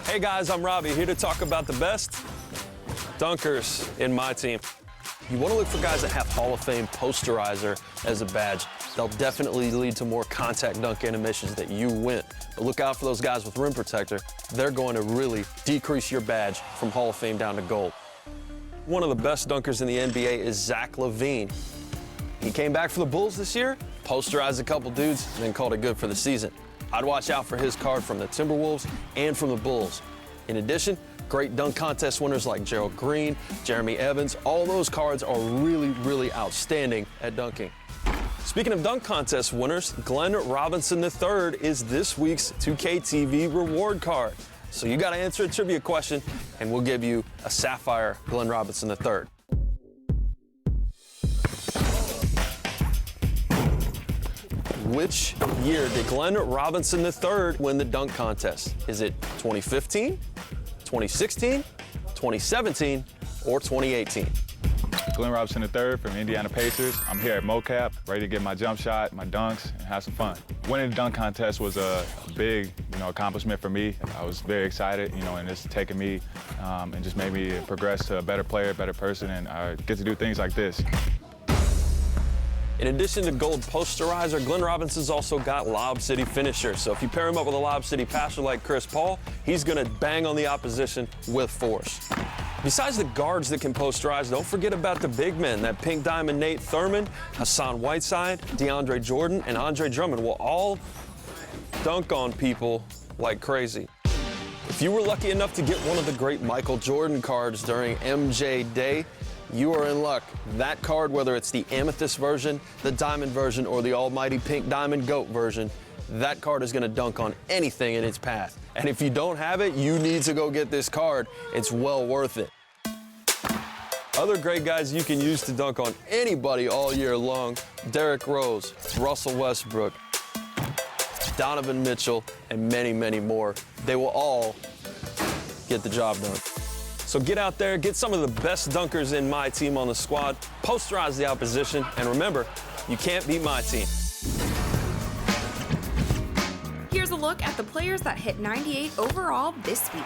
Hey guys, I'm Robbie, here to talk about the best dunkers in my team. You want to look for guys that have Hall of Fame posterizer as a badge. They'll definitely lead to more contact dunk animations that you win. But look out for those guys with rim protector. They're going to really decrease your badge from Hall of Fame down to gold. One of the best dunkers in the NBA is Zach LaVine. He came back for the Bulls this year, posterized a couple dudes, and then called it good for the season. I'd watch out for his card from the Timberwolves and from the Bulls. In addition, great dunk contest winners like Gerald Green, Jeremy Evans, all those cards are really, really outstanding at dunking. Speaking of dunk contest winners, Glenn Robinson III is this week's 2K TV reward card. So you got to answer a trivia question, and we'll give you a Sapphire Glenn Robinson III. Which year did Glenn Robinson III win the dunk contest? Is it 2015, 2016, 2017, or 2018? Glenn Robinson III from Indiana Pacers. I'm here at MoCap, ready to get my jump shot, my dunks, and have some fun. Winning the dunk contest was a big, accomplishment for me. I was very excited, and it's taken me and just made me progress to a better player, better person, and I get to do things like this. In addition to gold posterizer, Glenn Robinson's also got Lob City finisher. So if you pair him up with a Lob City passer like Chris Paul, he's going to bang on the opposition with force. Besides the guards that can posterize, don't forget about the big men. That pink diamond Nate Thurman, Hassan Whiteside, DeAndre Jordan, and Andre Drummond will all dunk on people like crazy. If you were lucky enough to get one of the great Michael Jordan cards during MJ Day, you are in luck. That card, whether it's the amethyst version, the diamond version, or the almighty pink diamond goat version, that card is going to dunk on anything in its path. And if you don't have it, you need to go get this card. It's well worth it. Other great guys you can use to dunk on anybody all year long: Derrick Rose, Russell Westbrook, Donovan Mitchell, and many, many more. They will all get the job done. So get out there, get some of the best dunkers in my team on the squad, posterize the opposition, and remember, you can't beat my team. Here's a look at the players that hit 98 overall this week.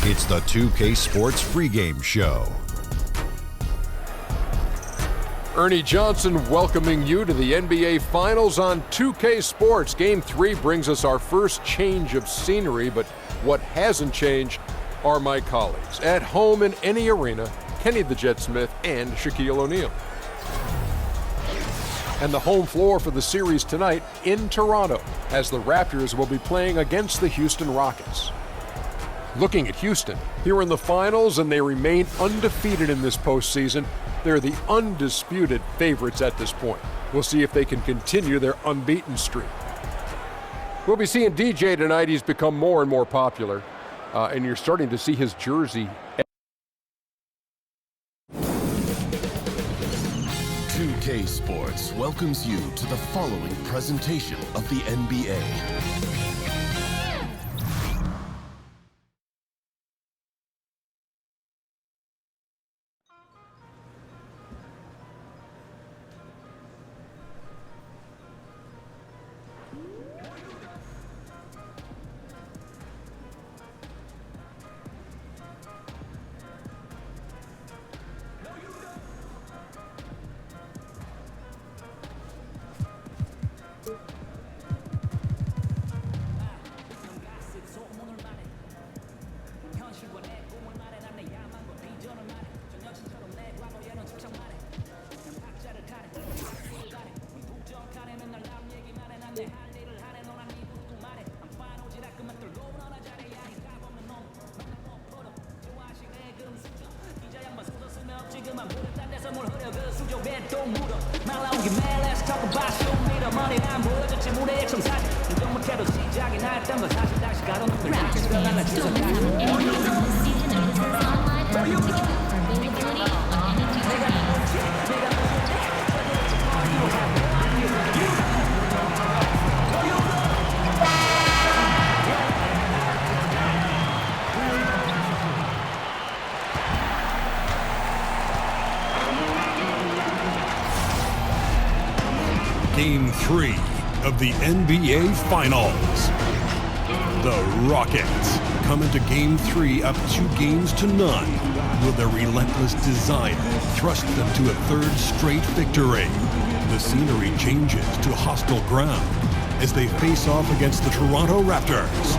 It's the 2K Sports pregame show. Ernie Johnson welcoming you to the NBA Finals on 2K Sports. Game 3 brings us our first change of scenery, but what hasn't changed are my colleagues. At home in any arena, Kenny the Jet Smith and Shaquille O'Neal. And the home floor for the series tonight in Toronto, as the Raptors will be playing against the Houston Rockets. Looking at Houston, here in the finals, and they remain undefeated in this postseason. They're the undisputed favorites at this point. We'll see if they can continue their unbeaten streak. We'll be seeing DJ tonight. He's become more and more popular, and you're starting to see his jersey. 2K Sports welcomes you to the following presentation of the NBA. Mang lòng kìm mê, let's talk about show me the money. I'm vừa cho chị muốn để trong sạch. Game 3 of the NBA Finals. The Rockets come into Game 3 up 2-0 with their relentless desire thrust them to a third straight victory. The scenery changes to hostile ground as they face off against the Toronto Raptors.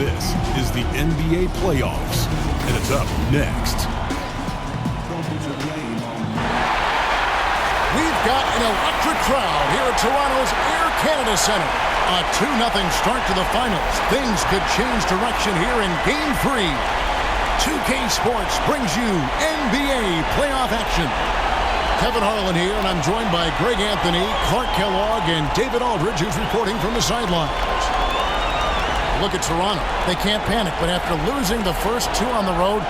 This is the NBA playoffs, and it's up next. We've got an electric crowd here at Toronto's Air Canada Centre. A 2-0 start to the finals. Things could change direction here in Game 3. 2K Sports brings you NBA playoff action. Kevin Harlan here, and I'm joined by Greg Anthony, Clark Kellogg, and David Aldridge, who's reporting from the sidelines. Look at Toronto. They can't panic, but after losing the first 2 on the road,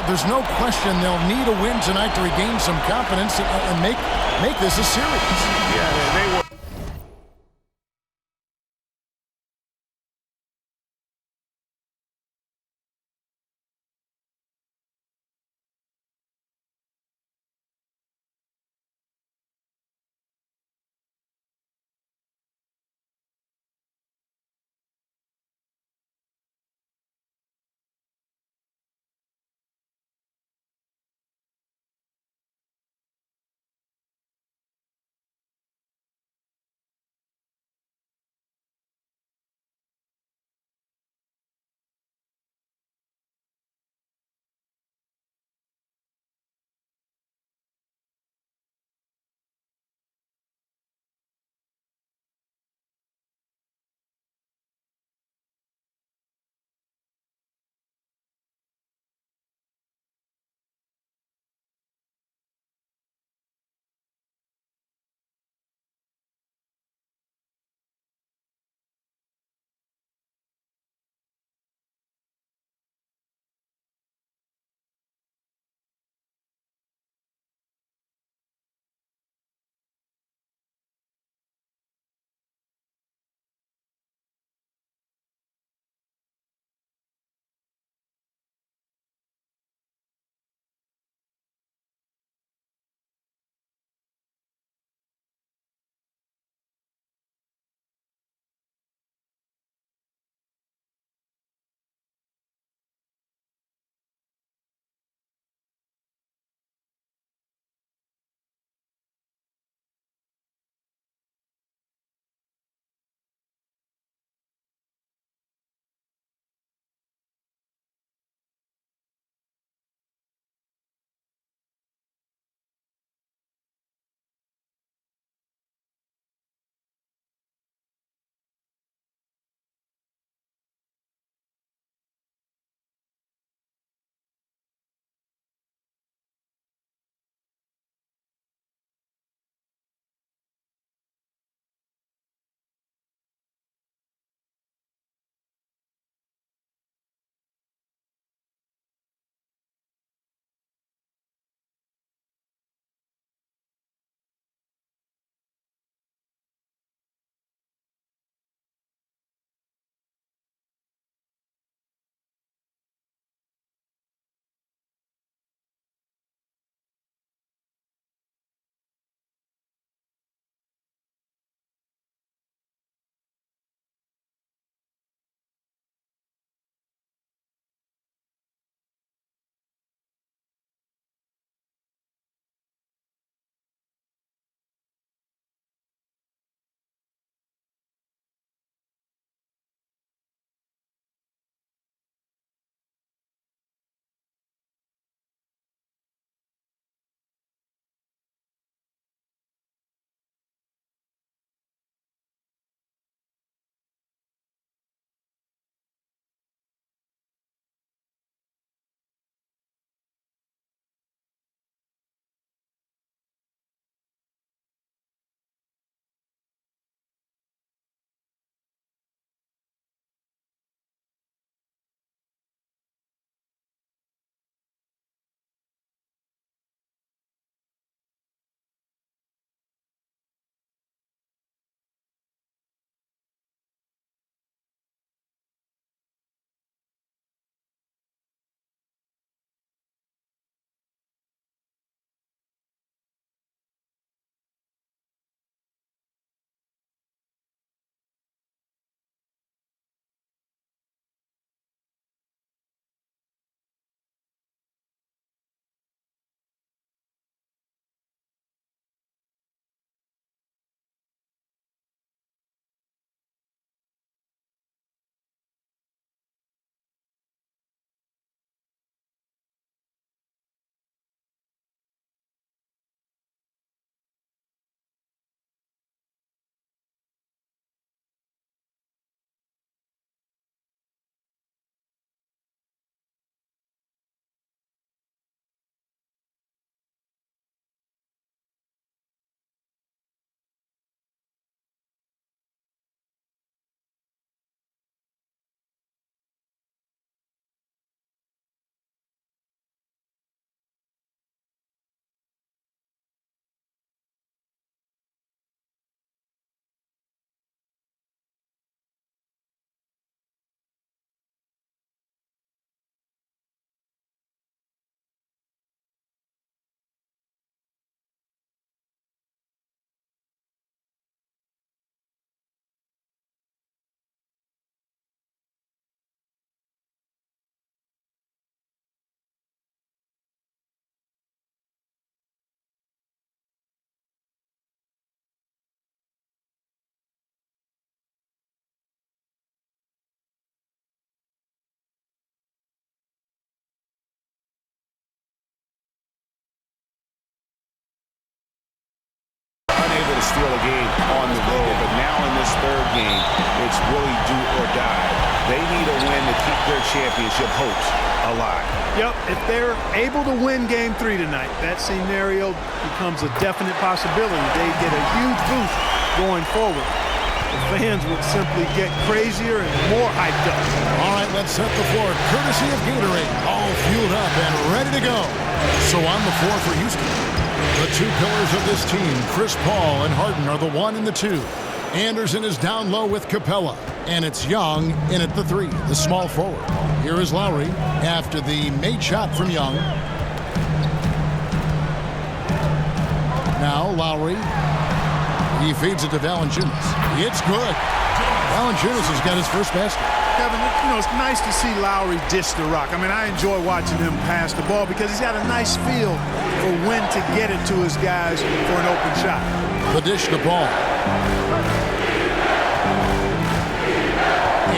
there's no question they'll need a win tonight to regain some confidence and make this a series. Yeah, they will. die. They need a win to keep their championship hopes alive. Yep, if they're able to win Game 3 tonight, that scenario becomes a definite possibility. They get a huge boost going forward. The fans would simply get crazier and more hyped up. All right, let's set the floor. Courtesy of Gatorade, all fueled up and ready to go. So on the floor for Houston, the two pillars of this team, Chris Paul and Harden, are the 1 and the 2. Anderson is down low with Capella, and it's Young in at the 3, the small forward. Here is Lowry after the made shot from Young. Now Lowry. He feeds it to Valanciunas. It's good. Valanciunas has got his first basket. Kevin, you know, it's nice to see Lowry dish the rock. I mean, I enjoy watching him pass the ball because he's got a nice feel for when to get it to his guys for an open shot. The dish to Paul.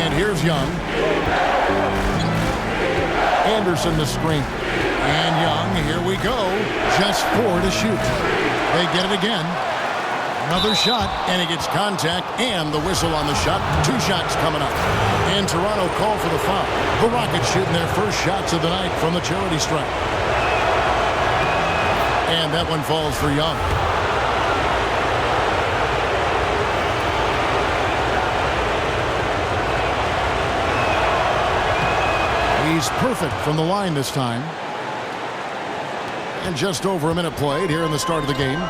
And here's Young. Anderson the screen. And Young, here we go. Just 4 to shoot. They get it again. Another shot, and he gets contact and the whistle on the shot. 2 shots coming up. And Toronto called for the foul. The Rockets shooting their first shots of the night from the charity stripe. And that one falls for Young. He's perfect from the line this time. And just over a minute played here in the start of the game.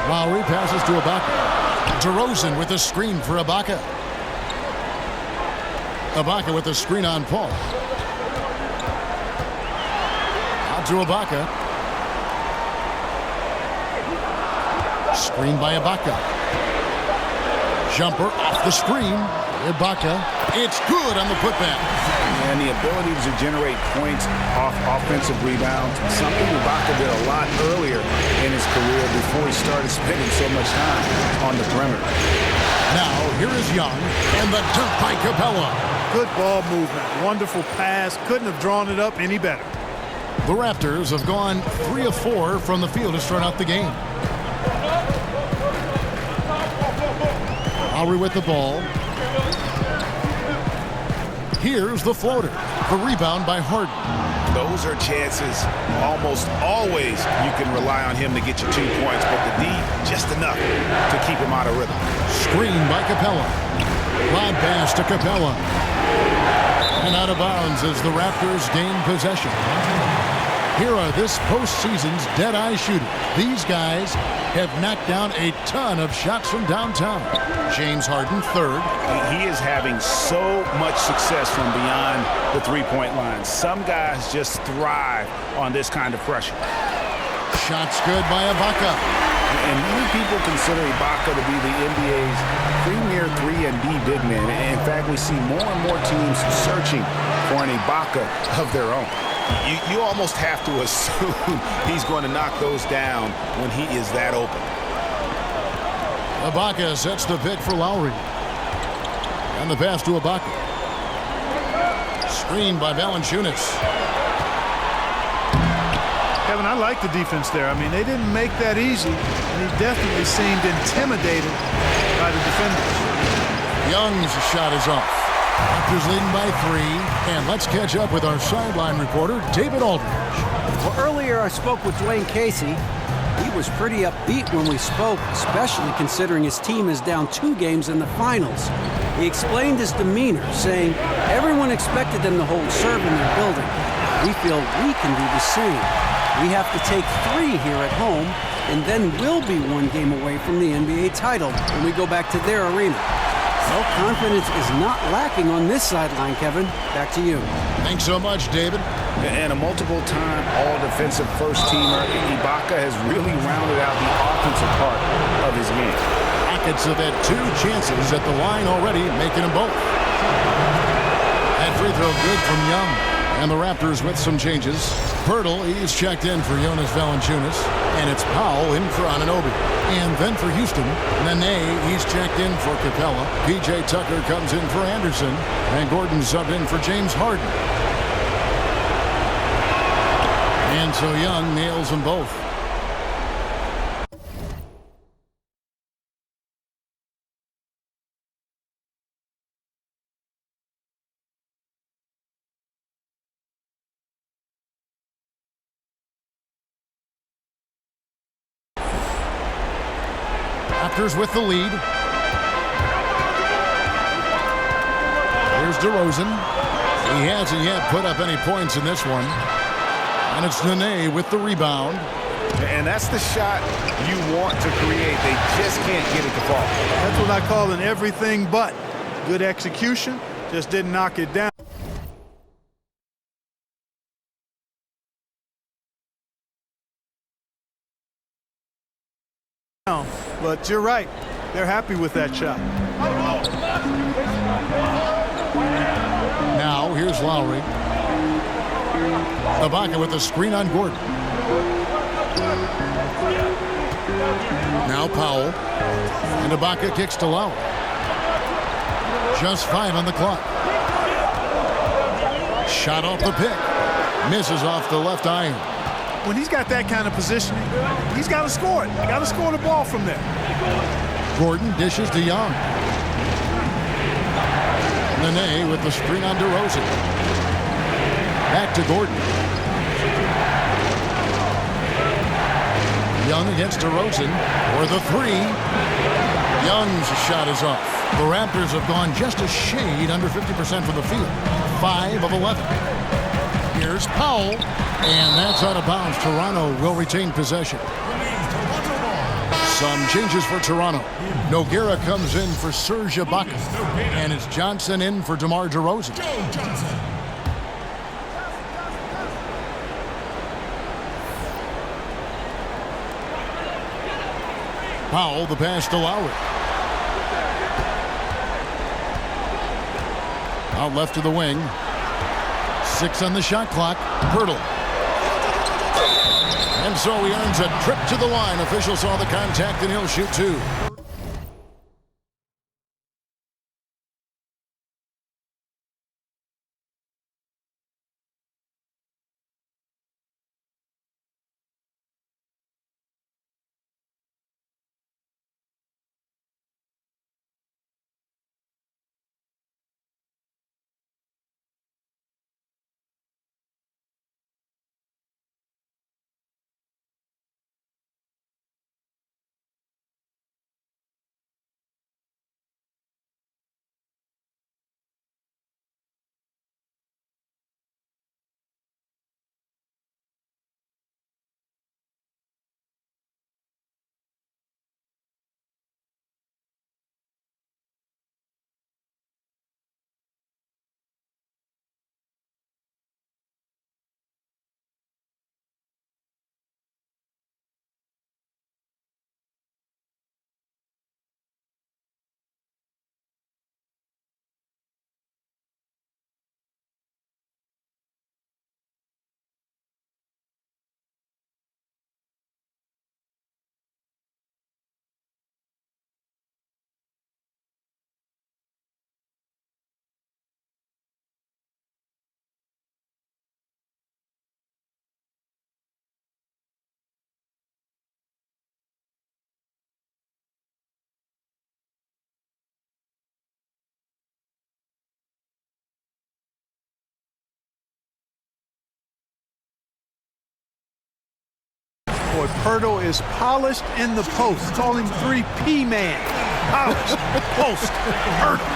Lowry passes to Ibaka. DeRozan with a screen for Ibaka. Ibaka with a screen on Paul. Out to Ibaka. Screen by Ibaka. Jumper off the screen. Ibaka. It's good on the putback. And the ability to generate points off offensive rebounds, something Ibaka did a lot earlier in his career before he started spending so much time on the perimeter. Now, here is Young, and the dunk by Capella. Good ball movement. Wonderful pass. Couldn't have drawn it up any better. The Raptors have gone 3 of 4 from the field to start out the game. Lowry with the ball. Here's the floater. The rebound by Harden. Those are chances almost always you can rely on him to get you 2 points, but the D, just enough to keep him out of rhythm. Screen by Capella. Lob pass to Capella. And out of bounds as the Raptors gain possession. Here are this postseason's dead-eye shooters. These guys have knocked down a ton of shots from downtown. James Harden, 3rd. He is having so much success from beyond the three-point line. Some guys just thrive on this kind of pressure. Shots good by Ibaka. And many people consider Ibaka to be the NBA's premier 3 and D big man. In fact, we see more and more teams searching for an Ibaka of their own. You almost have to assume he's going to knock those down when he is that open. Ibaka sets the pick for Lowry. And the pass to Ibaka. Screened by Valanciunas. Kevin, I like the defense there. I mean, they didn't make that easy, and he definitely seemed intimidated by the defenders. Young's shot is off. Raptors leading by 3, and let's catch up with our sideline reporter, David Aldridge. Well, earlier I spoke with Dwayne Casey. He was pretty upbeat when we spoke, especially considering his team is down 2 games in the finals. He explained his demeanor, saying everyone expected them to hold serve in their building. We feel we can do the same. We have to take 3 here at home, and then we'll be 1 game away from the NBA title when we go back to their arena. Well, confidence is not lacking on this sideline, Kevin. Back to you. Thanks so much, David. And a multiple-time all-defensive first-teamer, Ibaka has really rounded out the offensive part of his game. Rockets have had 2 chances at the line already, making them both. That free throw good from Young. And the Raptors with some changes. Pirtle, he's checked in for Jonas Valanciunas. And it's Powell in for Anunoby. And then for Houston, Nene, he's checked in for Capella. P.J. Tucker comes in for Anderson. And Gordon's subbed in for James Harden. And so Young nails them both. Raptors with the lead. Here's DeRozan. He hasn't yet put up any points in this one. And it's Nene with the rebound. And that's the shot you want to create. They just can't get it to fall. That's what I call an everything but. Good execution, just didn't knock it down. But you're right, they're happy with that shot. Now here's Lowry. Ibaka with the screen on Gordon. Now Powell. And Ibaka kicks to Lowry. Just 5 on the clock. Shot off the pick. Misses off the left iron. When he's got that kind of positioning, he's got to score it. Got to score the ball from there. Gordon dishes to Young. Nene with the screen on DeRozan. Back to Gordon. Young against DeRozan for the 3. Young's shot is off. The Raptors have gone just a shade under 50% from the field. 5 of 11. Here's Powell. And that's out of bounds. Toronto will retain possession. Some changes for Toronto. Nogueira comes in for Serge Ibaka. And it's Johnson in for DeMar DeRozan. Powell, the pass to Lowry. Out left to the wing. 6 on the shot clock. Pirtle. And so he earns a trip to the line. Official saw the contact and he'll shoot 2. Boy, Pirtle is polished in the post. Call him 3P man. Polished. Post. Pirtle.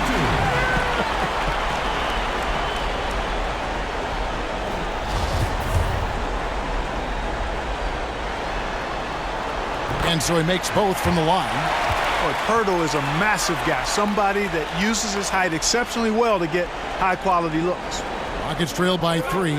And so he makes both from the line. Boy, Pirtle is a massive guy. Somebody that uses his height exceptionally well to get high-quality looks. Rockets trail by 3.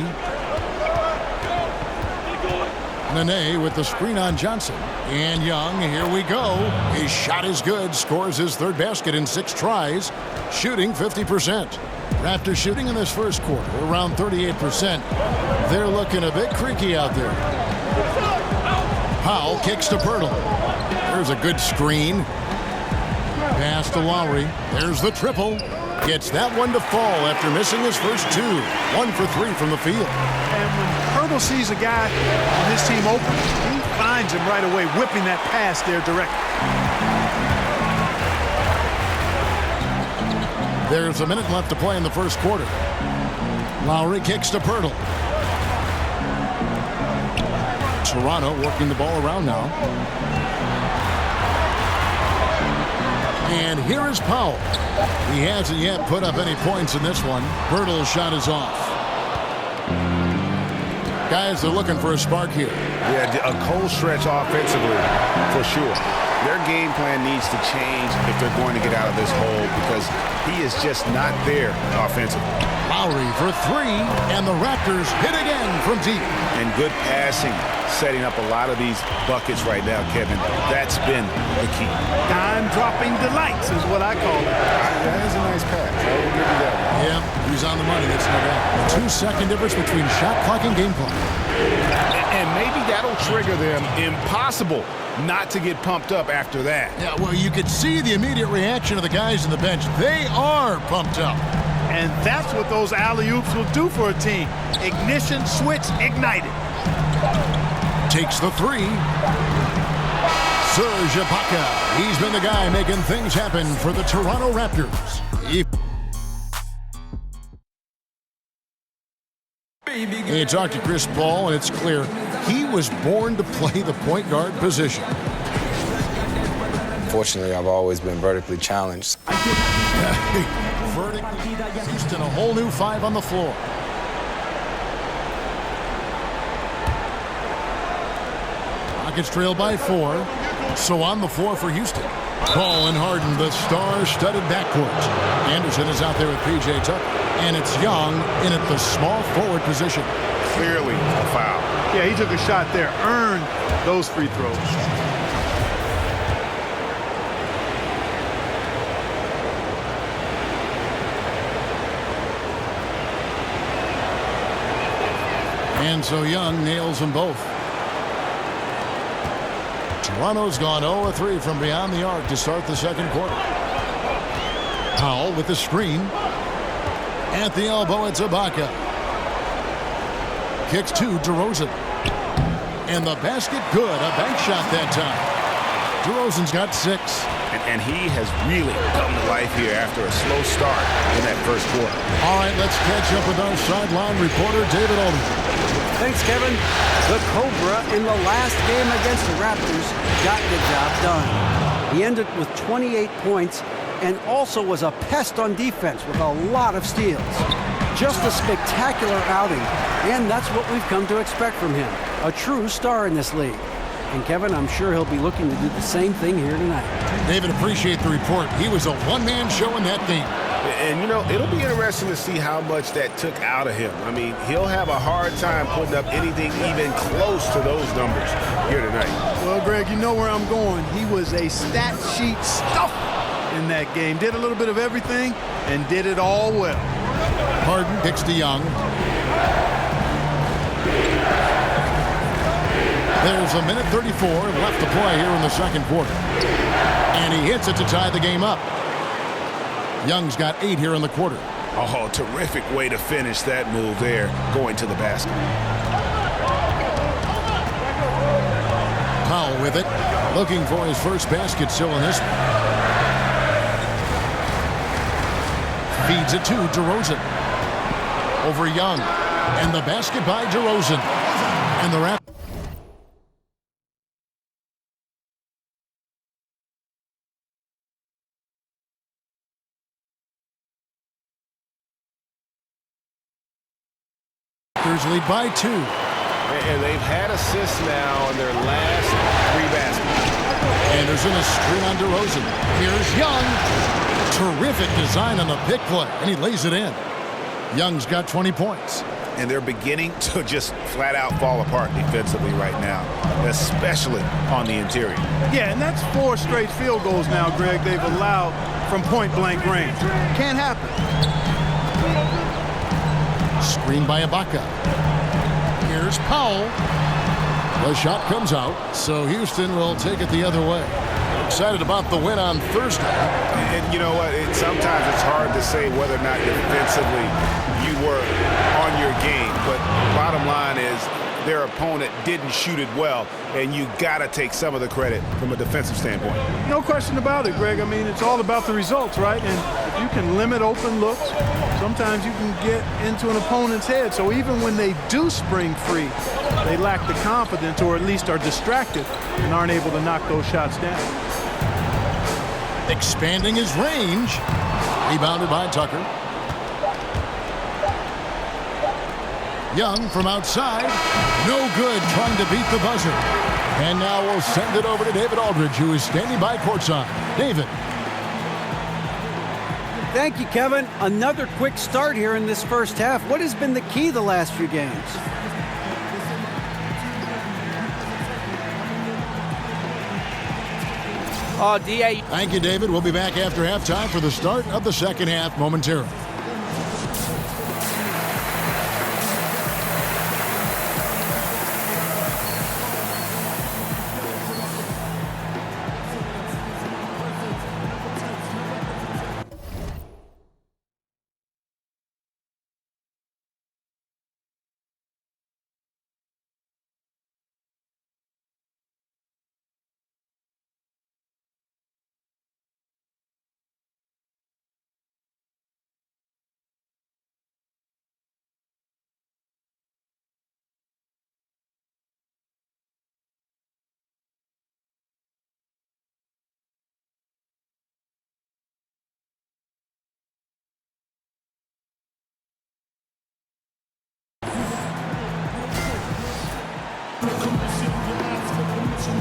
Nene with the screen on Johnson. And Young, here we go. His shot is good. Scores his 3rd basket in 6 tries. Shooting 50%. Raptors shooting in this first quarter around 38%. They're looking a bit creaky out there. Powell kicks to Pirtle. There's a good screen. Pass to Lowry. There's the triple. Gets that one to fall after missing his first 2. 1 for 3 from the field. And when Pirtle sees a guy on his team open, he finds him right away, whipping that pass there directly. There's a minute left to play in the first quarter. Lowry kicks to Pirtle. Toronto working the ball around now. And here is Powell. He hasn't yet put up any points in this one. Bertel's shot is off. Guys are looking for a spark here. Yeah, a cold stretch offensively, for sure. Their game plan needs to change if they're going to get out of this hole because he is just not there offensively. Lowry for three, and the Raptors hit again from deep. And good passing, setting up a lot of these buckets right now, Kevin. That's been the key. Dime-dropping delights is what I call it. That is a nice pass. I will give you that. Yeah, he's on the money. That's no doubt. 2-second difference between shot clock and game clock. And maybe that'll trigger them. Impossible not to get pumped up after that. Yeah, well, you could see the immediate reaction of the guys on the bench. They are pumped up. And that's what those alley-oops will do for a team. Ignition switch ignited. Takes the three. Serge Ibaka. He's been the guy making things happen for the Toronto Raptors. You talk to Chris Paul, and it's clear he was born to play the point guard position. Fortunately, I've always been vertically challenged. Houston, a whole new 5 on the floor. Rockets trail by 4. So on the floor for Houston. Paul and Harden, the star-studded backcourt. Anderson is out there with P.J. Tucker. And it's Young in at the small forward position. Clearly a foul. Yeah, he took a shot there. Earned those free throws. And so Young nails them both. Toronto's gone 0-3 from beyond the arc to start the second quarter. Powell with the screen. At the elbow, it's Ibaka. Kicks to DeRozan. And the basket good. A bank shot that time. DeRozan's got 6. And he has really come to life here after a slow start in that first quarter. All right, let's catch up with our sideline reporter, David Aldridge. Thanks, Kevin. The Cobra in the last game against the Raptors got the job done. He ended with 28 points and also was a pest on defense with a lot of steals. Just a spectacular outing, and that's what we've come to expect from him. A true star in this league. And Kevin, I'm sure he'll be looking to do the same thing here tonight. David, appreciate the report. He was a one-man show in that game. And, you know, it'll be interesting to see how much that took out of him. I mean, he'll have a hard time putting up anything even close to those numbers here tonight. Well, Greg, you know where I'm going. He was a stat sheet stuffer in that game. Did a little bit of everything and did it all well. Harden kicks to Young. There's a minute 34 left to play here in the second quarter. And he hits it to tie the game up. Young's got 8 here in the quarter. Oh, terrific way to finish that move there, going to the basket. Powell with it, looking for his first basket still in this one. Feeds it to DeRozan. Over Young. And the basket by DeRozan. And the Raptors. Lead by 2. And they've had assists now in their last 3 baskets. Anderson is screen on DeRozan. Here's Young. Terrific design on the pick play, and he lays it in. Young's got 20 points. And they're beginning to just flat out fall apart defensively right now, especially on the interior. Yeah, and that's 4 straight field goals now, Greg, they've allowed from point-blank range. Can't happen. Screen by Ibaka. Here's Powell. The shot comes out, so Houston will take it the other way. Excited about the win on Thursday. And you know what? Sometimes it's hard to say whether or not defensively you were on your game, but bottom line is their opponent didn't shoot it well, and you got to take some of the credit from a defensive standpoint. No question about it, Greg. I mean, it's all about the results, right? And if you can limit open looks, sometimes you can get into an opponent's head. So even when they do spring free, they lack the confidence or at least are distracted and aren't able to knock those shots down. expanding his range. Rebounded by Tucker. Young from outside. No good, trying to beat the buzzer. And now we'll send it over to David Aldridge, who is standing by courtside. David. Thank you, Kevin. Another quick start here in this first half. What has been the key the last few games? DA. Thank you, David. We'll be back after halftime for the start of the second half momentarily.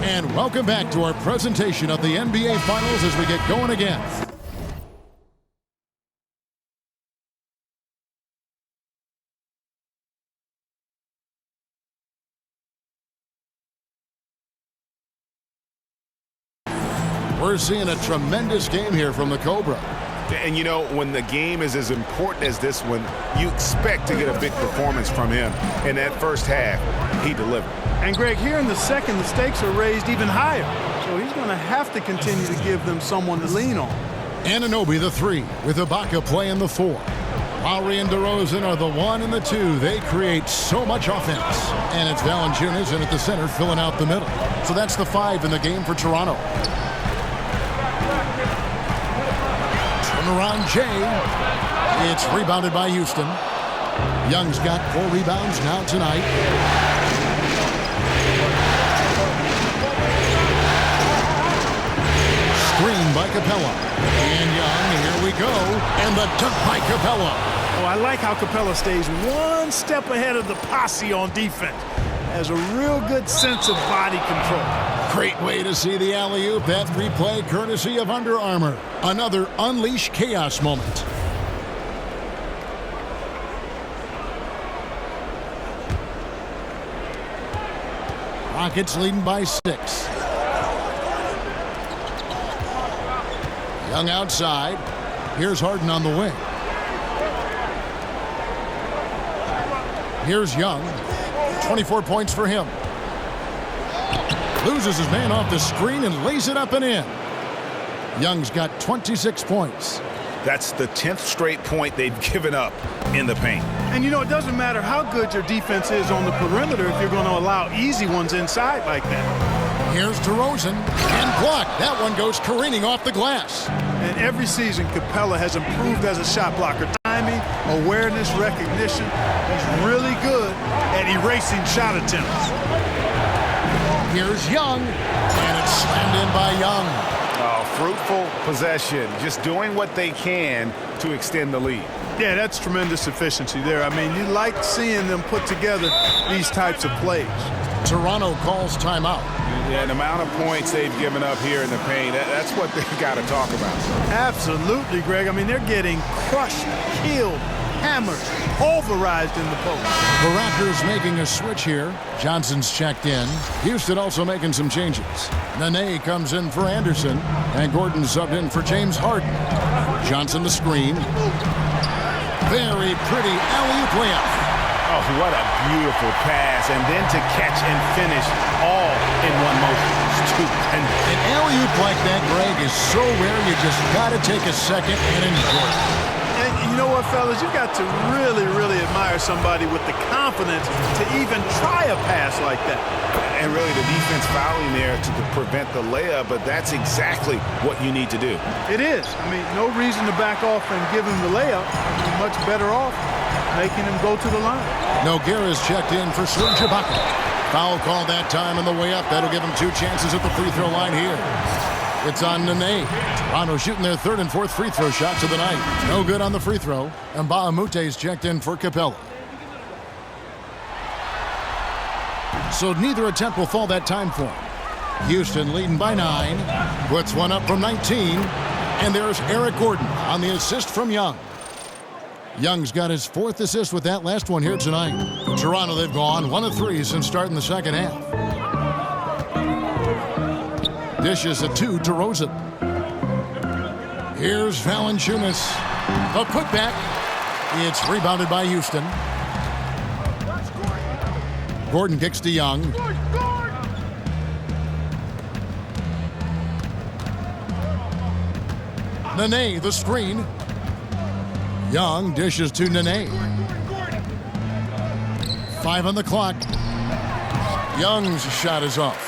And welcome back to our presentation of the NBA Finals as we get going again. We're seeing a tremendous game here from the Cobra. And you know, when the game is as important as this one, you expect to get a big performance from him. In that first half, he delivered. And Greg, here in the second, the stakes are raised even higher. So he's going to have to continue to give them someone to lean on. Anunoby the 3 with Ibaka playing the 4. Lowry and DeRozan are the 1 and the 2. They create so much offense. And it's Valanciunas in at the center filling out the middle. So that's the 5 in the game for Toronto. Around Jay. It's rebounded by Houston. Young's got 4 rebounds now tonight. Screen by Capella. And Young, here we go. And the dunk by Capella. Oh, I like how Capella stays one step ahead of the posse on defense. Has a real good sense of body control. Great way to see the alley-oop. That replay courtesy of Under Armour. Another Unleash Chaos moment. Rockets leading by 6. Young outside. Here's Harden on the wing. Here's Young. 24 points for him. Loses his man off the screen and lays it up and in. Young's got 26 points. That's the 10th straight point they've given up in the paint. And you know, it doesn't matter how good your defense is on the perimeter if you're going to allow easy ones inside like that. Here's DeRozan and blocked. That one goes careening off the glass. And every season, Capella has improved as a shot blocker. Timing, awareness, recognition. He's really good at erasing shot attempts. Here's Young, and it's slammed in by Young. Oh, fruitful possession, just doing what they can to extend the lead. Yeah, that's tremendous efficiency there. I mean, you like seeing them put together these types of plays. Toronto calls timeout. Yeah, the amount of points they've given up here in the paint, that's what they've got to talk about. Absolutely, Greg. I mean, they're getting crushed, killed, hammered, pulverized in the post. The Raptors making a switch here. Johnson's checked in. Houston also making some changes. Nene comes in for Anderson, and Gordon subbed in for James Harden. Johnson the screen. Very pretty alley-oop layup. Oh, what a beautiful pass, and then to catch and finish all in one motion. And an alley-oop like that, Greg, is so rare you just got to take a second and enjoy it. And you know what, fellas? You've got to really, really admire somebody with the confidence to even try a pass like that. And really the defense fouling there to prevent the layup, but that's exactly what you need to do. It is. I mean, no reason to back off and give him the layup. You're much better off making him go to the line. Nogueira's checked in for Serge Ibaka. Foul call that time on the way up. That'll give him 2 chances at the free throw line here. It's on Nene. Toronto shooting their third and fourth free throw shots of the night. No good on the free throw. And Baamute's checked in for Capella. So neither attempt will fall that time for him. Houston leading by 9. Puts one up from 19. And there's Eric Gordon on the assist from Young. Young's got his 4th assist with that last one here tonight. For Toronto, they've gone 1 of 3 since starting the second half. Dishes a 2 to Rosen. Here's Valanciunas. A putback. It's rebounded by Houston. Gordon kicks to Young. Nene, the screen. Young dishes to Nene. 5 on the clock. Young's shot is off.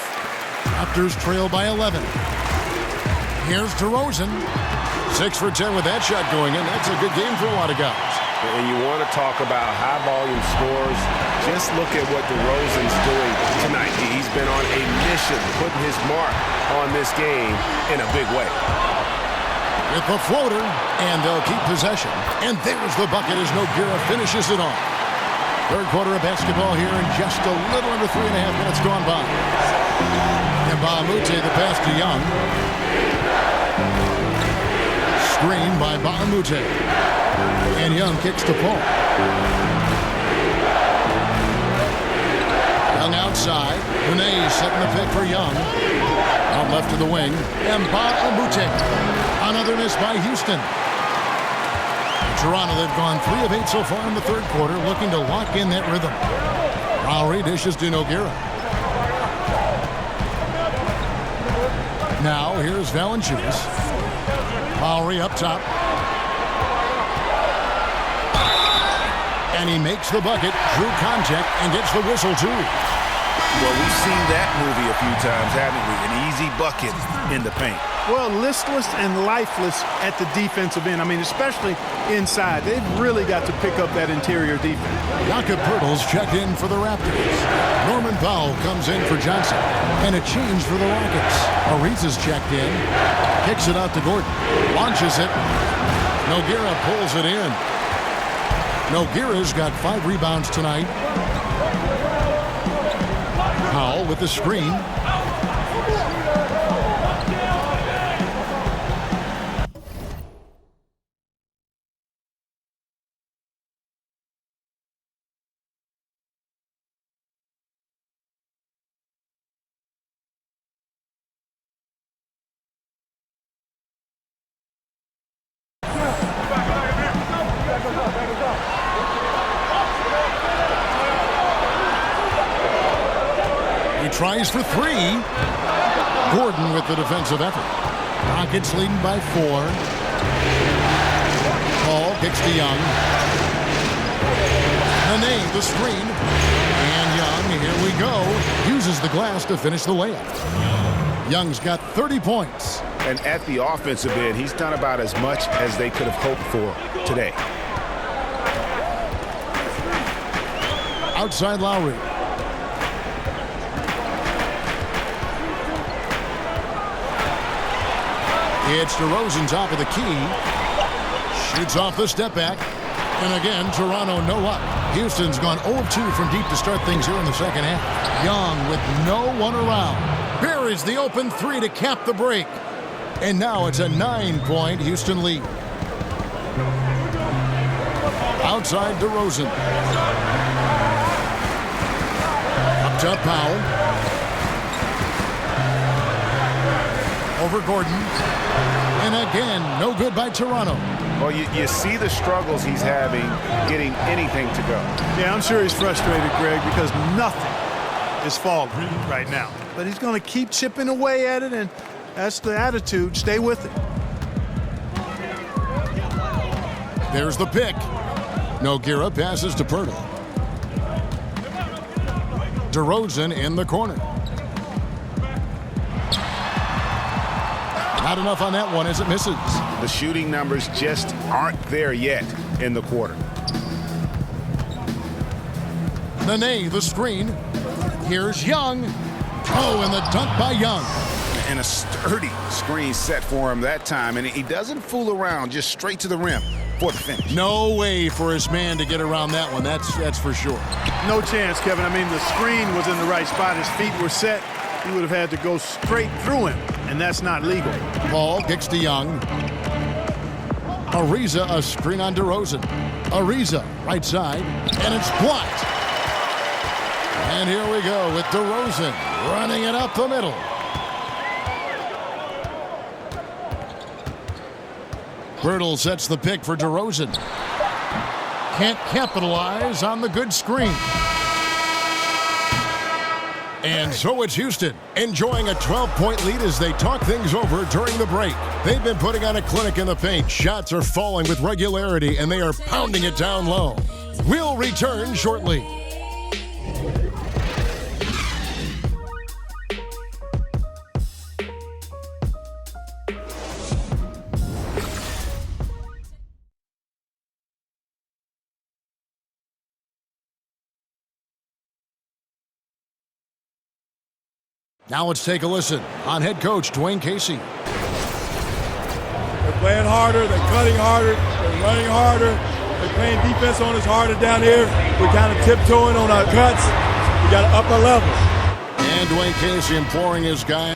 Raptors trail by 11. Here's DeRozan. 6 for 10 with that shot going in. That's a good game for a lot of guys. And you want to talk about high volume scores. Just look at what DeRozan's doing tonight. He's been on a mission, putting his mark on this game in a big way. With the floater, and they'll keep possession. And there's the bucket as Nogueira finishes it off. Third quarter of basketball here in just a little under 3.5 minutes gone by. And Baamute the pass to Young. Screen by Baamute. And Young kicks to Paul. Young outside. Nene setting the pick for Young. Out left to the wing. And Baamute. Another miss by Houston. Toronto, they've gone 3 of 8 so far in the third quarter, looking to lock in that rhythm. Lowry dishes to Nogueira. Now, here's Valanciunas. Lowry up top. And he makes the bucket, drew contact, and gets the whistle, too. Well, we've seen that movie a few times, haven't we? An easy bucket in the paint. Well, listless and lifeless at the defensive end. I mean, especially inside. They've really got to pick up that interior defense. Jakob Poeltl's checked in for the Raptors. Norman Powell comes in for Johnson. And a change for the Rockets. Ariza's checked in. Kicks it out to Gordon. Launches it. Nogueira pulls it in. Nogueira's got 5 rebounds tonight. Powell with the screen. Tries for 3. Gordon with the defensive effort. Rockets leading by 4. Paul kicks to Young. Nene, the screen. And Young, here we go, uses the glass to finish the layup. Young's got 30 points. And at the offensive end, he's done about as much as they could have hoped for today. Outside Lowry. It's DeRozan top of the key. Shoots off the step back. And again, Toronto no up. Houston's gone 0-2 from deep to start things here in the second half. Young with no one around. Buries the open 3 to cap the break. And now it's a 9-point Houston lead. Outside DeRozan. Up top Powell. Over Gordon. And again, no good by Toronto. Well, you see the struggles he's having getting anything to go. Yeah, I'm sure he's frustrated, Greg, because nothing is falling right now. But he's going to keep chipping away at it, and that's the attitude. Stay with it. There's the pick. Nogueira passes to Poeltl. DeRozan in the corner. Not enough on that one as it misses. The shooting numbers just aren't there yet in the quarter. Nene, the screen. Here's Young. Oh, and the dunk by Young. And a sturdy screen set for him that time, and he doesn't fool around, just straight to the rim for the finish. No way for his man to get around that one, that's for sure. No chance, Kevin. I mean, the screen was in the right spot. His feet were set. He would have had to go straight through him, and that's not legal. Paul kicks to Young. Ariza, a screen on DeRozan. Ariza, right side, and it's blocked. And here we go with DeRozan running it up the middle. Birtle sets the pick for DeRozan. Can't capitalize on the good screen. And so it's Houston, enjoying a 12-point lead as they talk things over during the break. They've been putting on a clinic in the paint. Shots are falling with regularity, and they are pounding it down low. We'll return shortly. Now let's take a listen on head coach Dwayne Casey. They're playing harder, they're cutting harder, they're running harder, they're playing defense on us harder down here. We're kind of tiptoeing on our cuts. We got to up our level. And Dwayne Casey imploring his guy.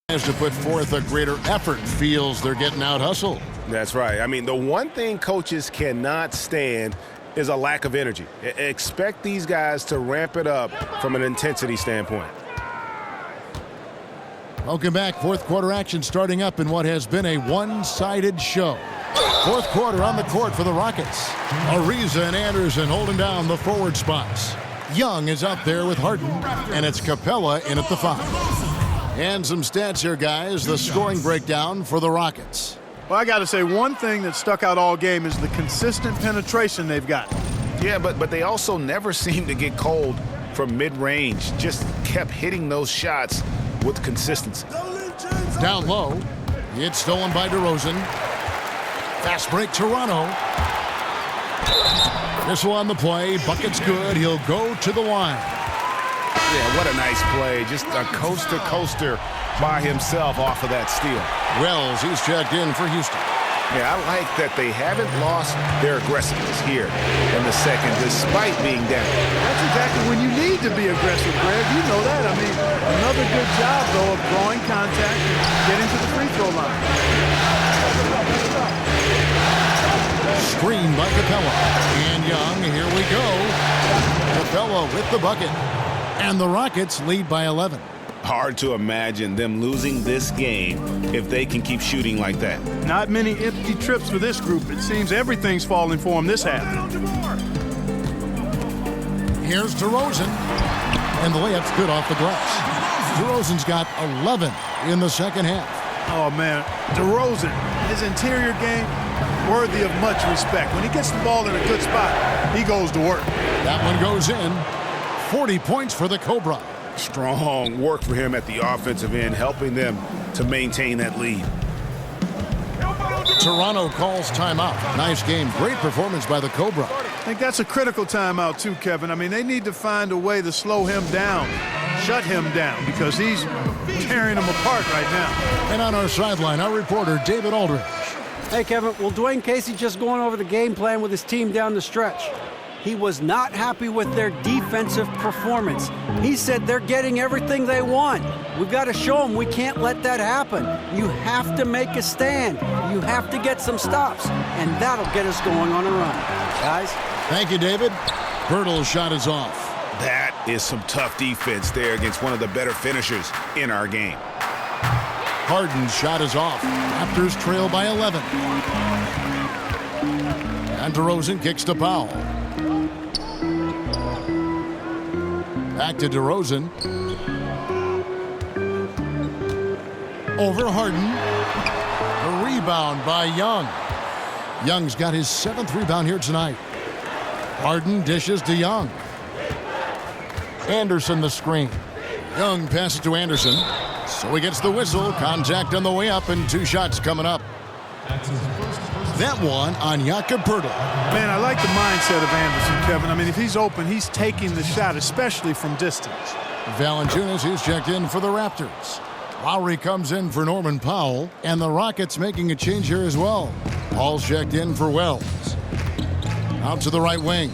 Has to put forth a greater effort, feels they're getting out hustled. That's right. I mean, the one thing coaches cannot stand is a lack of energy. Expect these guys to ramp it up from an intensity standpoint. Welcome back. Fourth quarter action starting up in what has been a one-sided show. Fourth quarter on the court for the Rockets. Ariza and Anderson holding down the forward spots. Young is out there with Harden, and it's Capella in at the 5. And some stats here, guys. The scoring breakdown for the Rockets. Well, I got to say, one thing that stuck out all game is the consistent penetration they've got. Yeah, but they also never seem to get cold from mid-range. Just kept hitting those shots with consistency. Down low. It's stolen by DeRozan. Fast break, Toronto. Missile on the play. Bucket's good. He'll go to the line. Yeah, what a nice play. Just a coaster-coaster by himself off of that steal. Wells, he's checked in for Houston. Yeah, I like that they haven't lost their aggressiveness here in the second, despite being down. That's exactly when you need to be aggressive, Greg. You know that. I mean, another good job, though, of drawing contact and getting to the free throw line. Screen by Capella. And Young, here we go. Capella with the bucket. And the Rockets lead by 11. Hard to imagine them losing this game if they can keep shooting like that. Not many empty trips for this group. It seems everything's falling for them this half. Here's DeRozan. And the layup's good off the glass. DeRozan's got 11 in the second half. Oh, man. DeRozan, his interior game, worthy of much respect. When he gets the ball in a good spot, he goes to work. That one goes in. 40 points for the Cobra. Strong work for him at the offensive end, helping them to maintain that lead. Toronto calls timeout. Nice game. Great performance by the Cobra. I think that's a critical timeout too, Kevin. I mean, they need to find a way to slow him down, shut him down, because he's tearing them apart right now. And on our sideline, our reporter, David Aldridge. Hey, Kevin, well, Dwayne Casey just going over the game plan with his team down the stretch. He was not happy with their defensive performance. He said they're getting everything they want. We've got to show them we can't let that happen. You have to make a stand. You have to get some stops, and that'll get us going on a run. Guys? Thank you, David. Birtle's shot is off. That is some tough defense there against one of the better finishers in our game. Harden's shot is off. Raptors trail by 11. And DeRozan kicks to Powell. Back to DeRozan. Over Harden. rebound by Young. Young's got his 7th rebound here tonight. Harden dishes to Young. Anderson the screen. Young passes to Anderson. So he gets the whistle. Contact on the way up and 2 shots coming up. That one on Jakob Poeltl. Man, I like the mindset of Anderson, Kevin. I mean, if he's open, he's taking the shot, especially from distance. Valanciunas, who's checked in for the Raptors. Lowry comes in for Norman Powell, and the Rockets making a change here as well. Paul's checked in for Wells. Out to the right wing.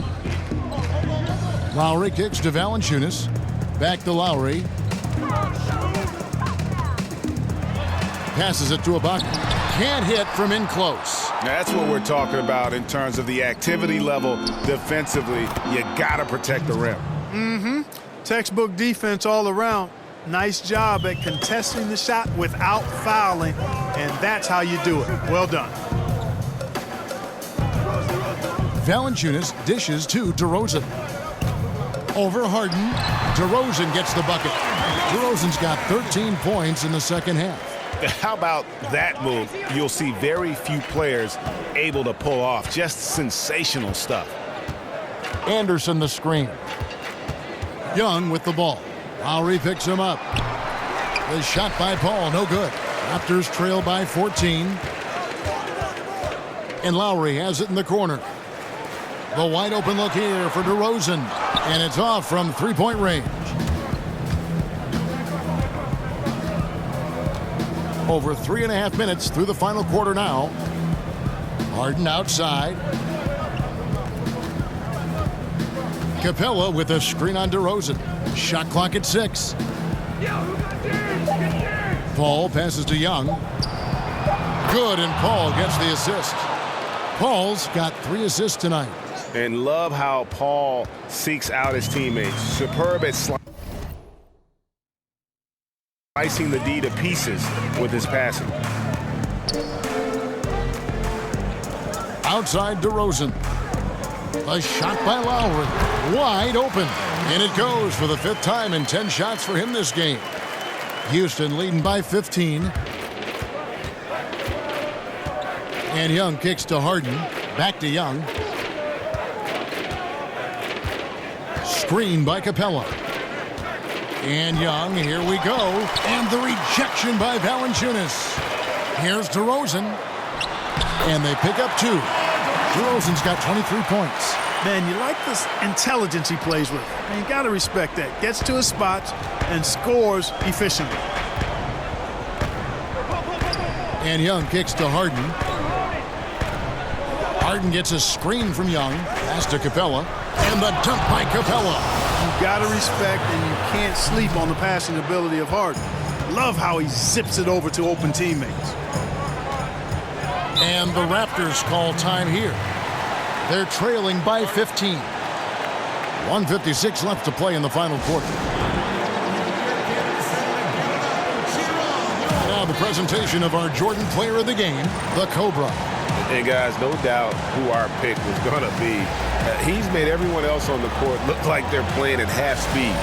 Lowry kicks to Valanciunas. Back to Lowry. Passes it to Ibaka. Can't hit from in close. Now that's what we're talking about in terms of the activity level defensively. You got to protect the rim. Mm-hmm. Textbook defense all around. Nice job at contesting the shot without fouling, and that's how you do it. Well done. Valanciunas dishes to DeRozan. Over Harden. DeRozan gets the bucket. DeRozan's got 13 points in the second half. How about that move? You'll see very few players able to pull off. Just sensational stuff. Anderson the screen. Young with the ball. Lowry picks him up. The shot by Paul, no good. Raptors trail by 14. And Lowry has it in the corner. The wide open look here for DeRozan. And it's off from 3-point range. Over 3.5 minutes through the final quarter now. Harden outside. Capella with a screen on DeRozan. Shot clock at 6. Paul passes to Young. Good, and Paul gets the assist. Paul's got 3 assists tonight. And love how Paul seeks out his teammates. Superb at slicing the D to pieces with his passing. Outside DeRozan. A shot by Lowry. Wide open. And it goes for the 5th time in 10 shots for him this game. Houston leading by 15. And Young kicks to Harden. Back to Young. Screen by Capella. And Young, here we go. And the rejection by Valanciunas. Here's DeRozan. And they pick up 2. DeRozan's got 23 points. Man, you like this intelligence he plays with. And you got to respect that. Gets to his spots and scores efficiently. And Young kicks to Harden. Harden gets a screen from Young. Pass to Capella. And the dunk by Capella. You got to respect and you can't sleep on the passing ability of Harden. Love how he zips it over to open teammates. And the Raptors call time here. They're trailing by 15. 1:56 left to play in the final quarter. Now the presentation of our Jordan player of the game, the Cobra. And guys, no doubt who our pick was going to be. He's made everyone else on the court look like they're playing at half speed.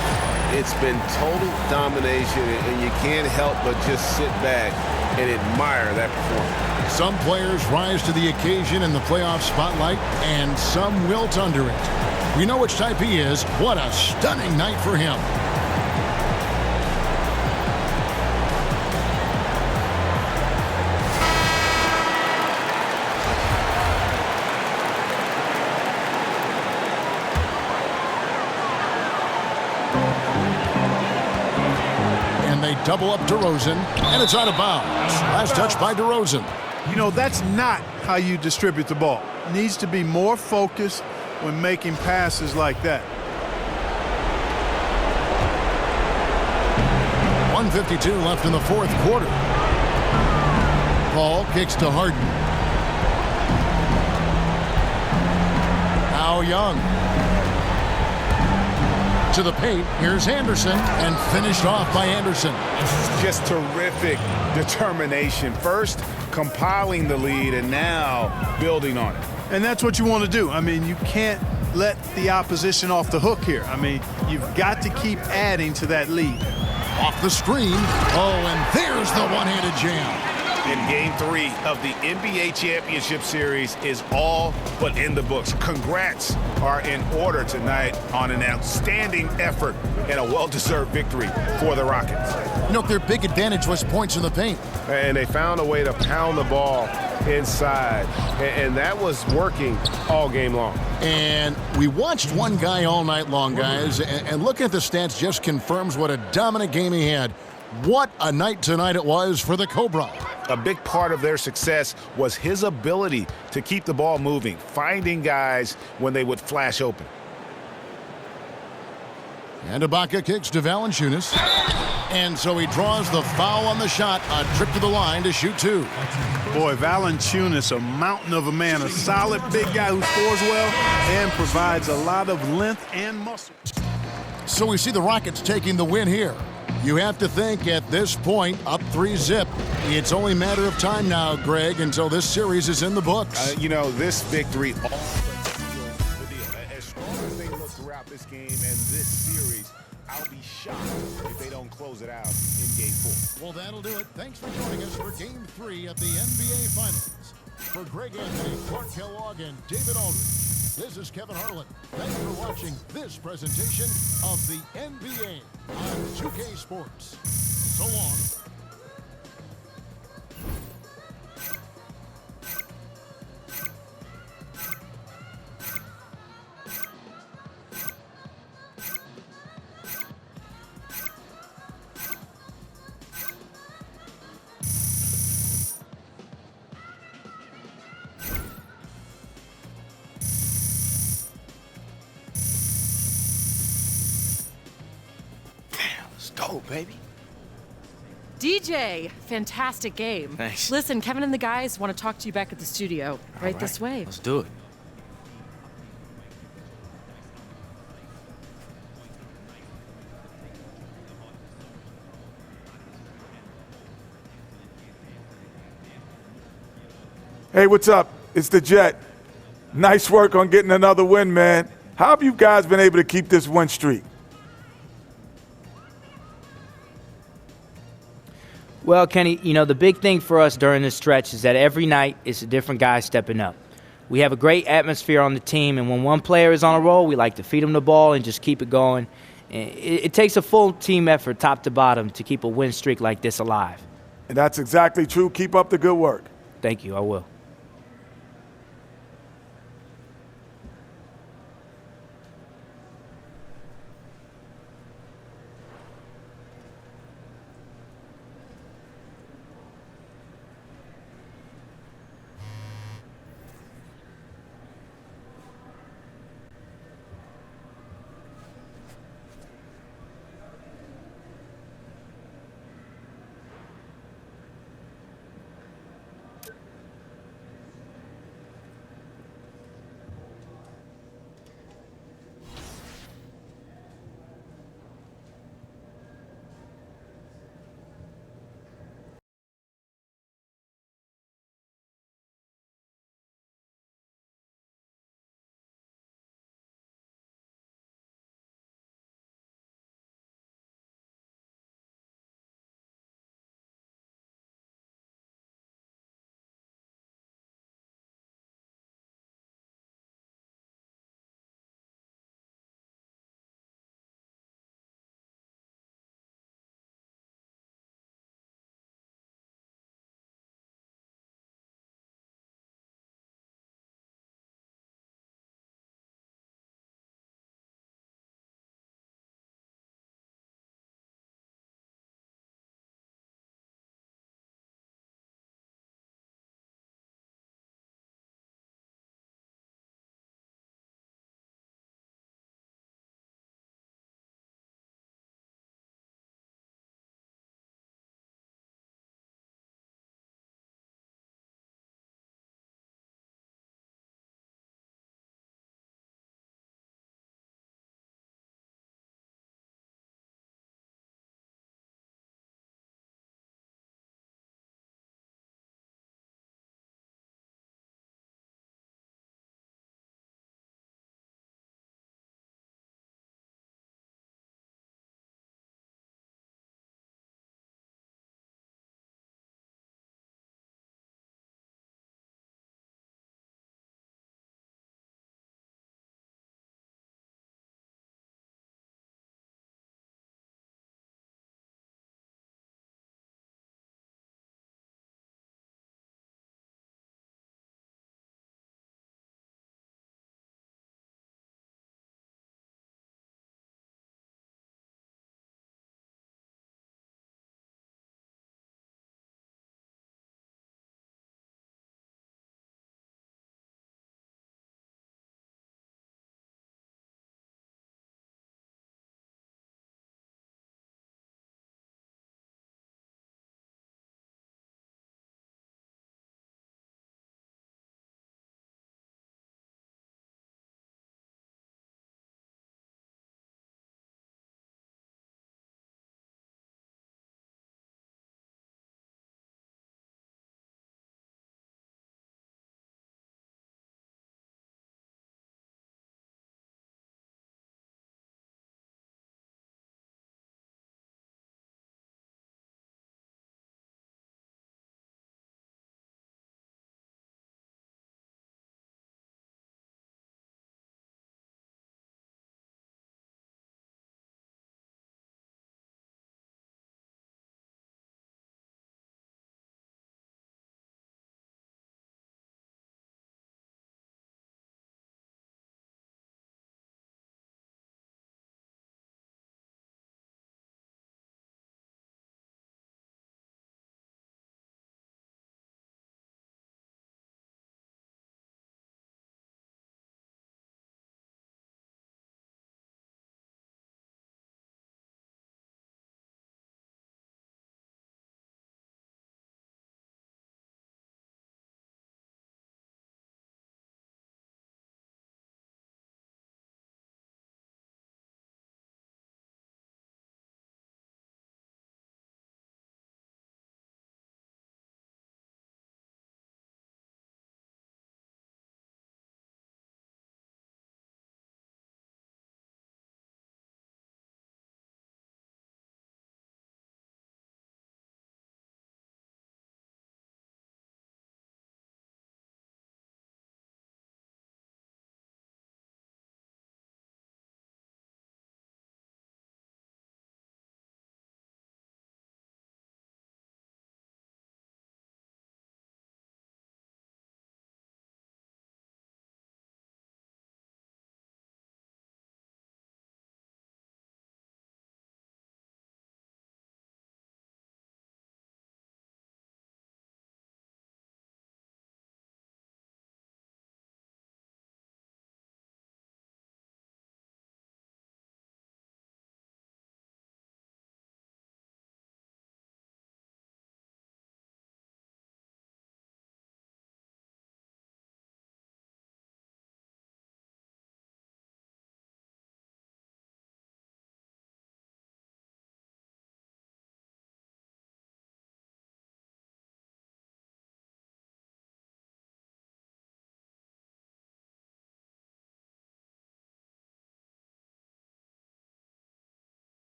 It's been total domination, and you can't help but just sit back and admire that performance. Some players rise to the occasion in the playoff spotlight, and some wilt under it. We know which type he is. What a stunning night for him. And they double up DeRozan, and it's out of bounds. Last touch by DeRozan. You know, that's not how you distribute the ball. Needs to be more focused when making passes like that. 1:52 left in the 4th quarter. Paul kicks to Harden. Now Young. To the paint. Here's Anderson, and finished off by Anderson. Just terrific determination. First, compiling the lead, and now building on it. And that's what you want to do. I mean, you can't let the opposition off the hook here. I mean, you've got to keep adding to that lead. Off the screen. Oh, and there's the one-handed jam. And Game 3 of the NBA Championship Series is all but in the books. Congrats are in order tonight on an outstanding effort and a well-deserved victory for the Rockets. You know, their big advantage was points in the paint. And they found a way to pound the ball inside, and that was working all game long. And we watched one guy all night long, guys, and looking at the stats just confirms what a dominant game he had. What a night tonight it was for the Cobra. A big part of their success was his ability to keep the ball moving, finding guys when they would flash open. And Ibaka kicks to Valanciunas. And so he draws the foul on the shot, a trip to the line to shoot two. Boy, Valanciunas, a mountain of a man, a solid big guy who scores well and provides a lot of length and muscle. So we see the Rockets taking the win here. You have to think at this point, up 3-0. It's only a matter of time now, Greg, until this series is in the books. You know, this victory all but seals the deal. As strong as they look throughout this game and this series, I'll be shocked if they don't close it out in Game 4. Well, that'll do it. Thanks for joining us for Game 3 of the NBA Finals. For Greg Anthony, Clark Kellogg, and David Aldridge, this is Kevin Harlan. Thanks for watching this presentation of the NBA on 2K Sports. So long. Go, baby. DJ, fantastic game. Thanks. Listen, Kevin and the guys want to talk to you back at the studio. Right this way. Let's do it. Hey, what's up? It's the Jet. Nice work on getting another win, man. How have you guys been able to keep this win streak? Well, Kenny, you know, the big thing for us during this stretch is that every night it's a different guy stepping up. We have a great atmosphere on the team, and when one player is on a roll, we like to feed him the ball and just keep it going. It takes a full team effort, top to bottom, to keep a win streak like this alive. And that's exactly true. Keep up the good work. Thank you, I will.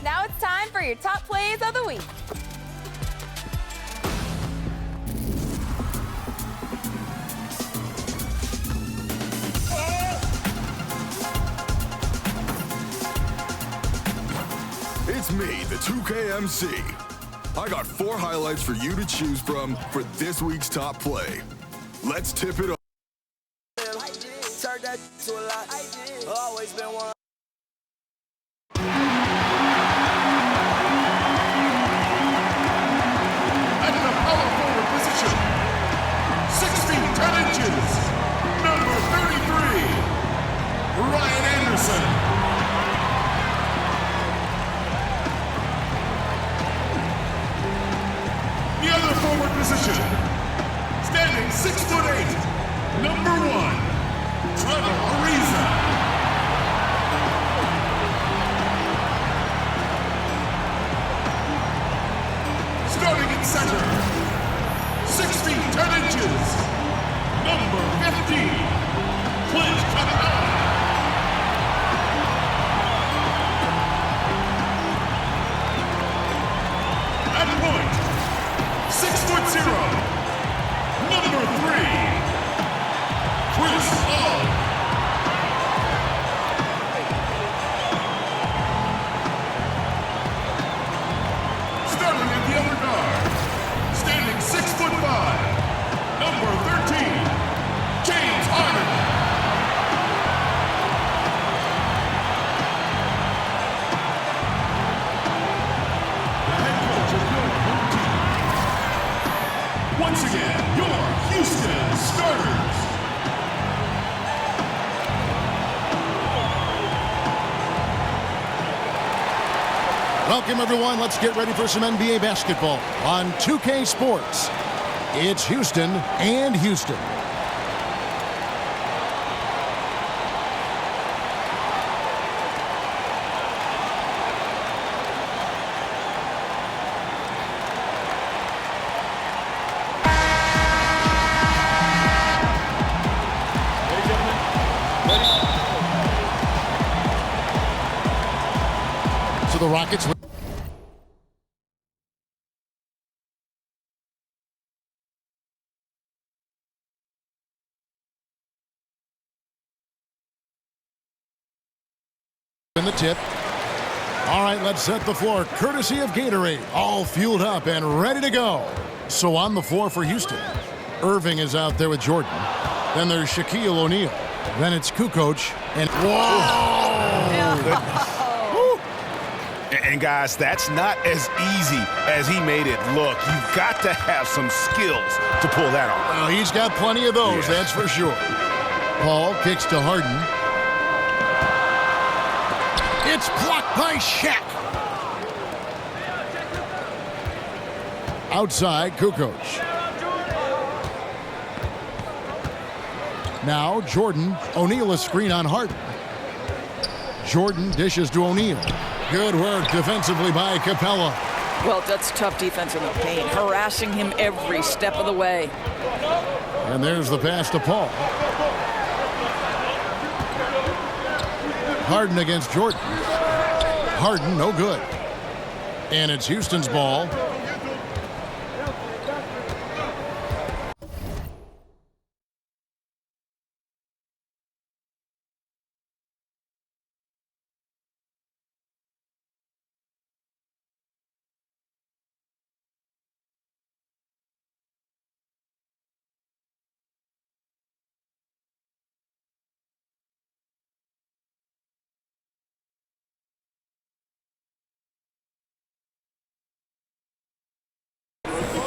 Now it's time for your top plays of the week. It's me, the 2KMC. I got 4 highlights for you to choose from for this week's top play. Let's tip it off. Turned that to a lot. Always been one. At the power forward position, 6 feet 10 inches, number 33, Ryan Anderson. The other forward position, standing 6'8", number 1, Trevor Ariza. Starting in center, 6 feet 10 inches, number 15, Clint Capella. At point, 6'0", number 3, Chris Paul. Starting at the other guard, standing 6'5", number 13, James Harden. The head coach of your home team. Once again, your Houston starters. Welcome, everyone. Let's get ready for some NBA basketball on 2K Sports. It's Houston and Houston. So the Rockets. In the tip. All right, let's set the floor. Courtesy of Gatorade. All fueled up and ready to go. So on the floor for Houston, Irving is out there with Jordan. Then there's Shaquille O'Neal. Then it's Kukoc. And And guys, that's not as easy as he made it look. You've got to have some skills to pull that off. Well, he's got plenty of those, that's for sure. Paul kicks to Harden. It's blocked by Shaq. Outside, Kukoc. Now Jordan. O'Neal a screen on Harden. Jordan dishes to O'Neal. Good work defensively by Capella. Well, that's tough defense in the paint, harassing him every step of the way. And there's the pass to Paul. Harden against Jordan. Harden, no good. And it's Houston's ball.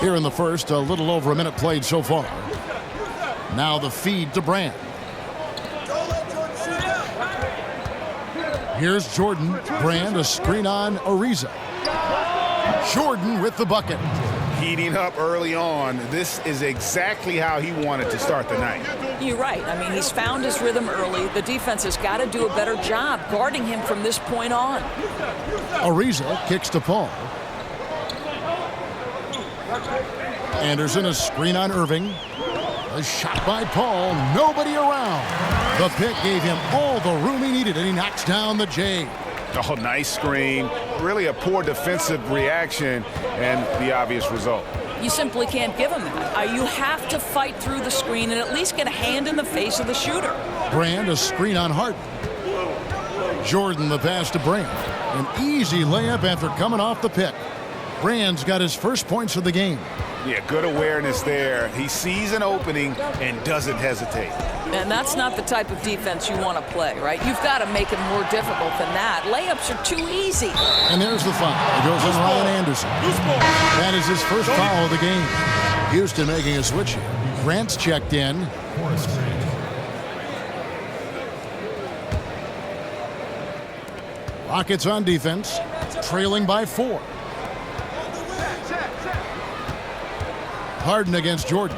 Here in the first, a little over a minute played so far. Now the feed to Brand. Here's Jordan. Brand, a screen on Ariza. Jordan with the bucket. Heating up early on. This is exactly how he wanted to start the night. You're right. I mean, he's found his rhythm early. The defense has got to do a better job guarding him from this point on. Ariza kicks to Paul. Anderson, a screen on Irving. A shot by Paul. Nobody around. The pick gave him all the room he needed, and he knocks down the J. Oh, nice screen. Really a poor defensive reaction and the obvious result. You simply can't give him that. You have to fight through the screen and at least get a hand in the face of the shooter. Brand, a screen on Harden. Jordan, the pass to Brand. An easy layup after coming off the pick. Brand's got his first points of the game. Yeah, good awareness there. He sees an opening and doesn't hesitate. And that's not the type of defense you want to play, right? You've got to make it more difficult than that. Layups are too easy. And there's the foul. It goes on Ryan Anderson. That is his first foul of the game. Houston making a switch here. Grant's checked in. Rockets on defense, trailing by 4. Harden against Jordan.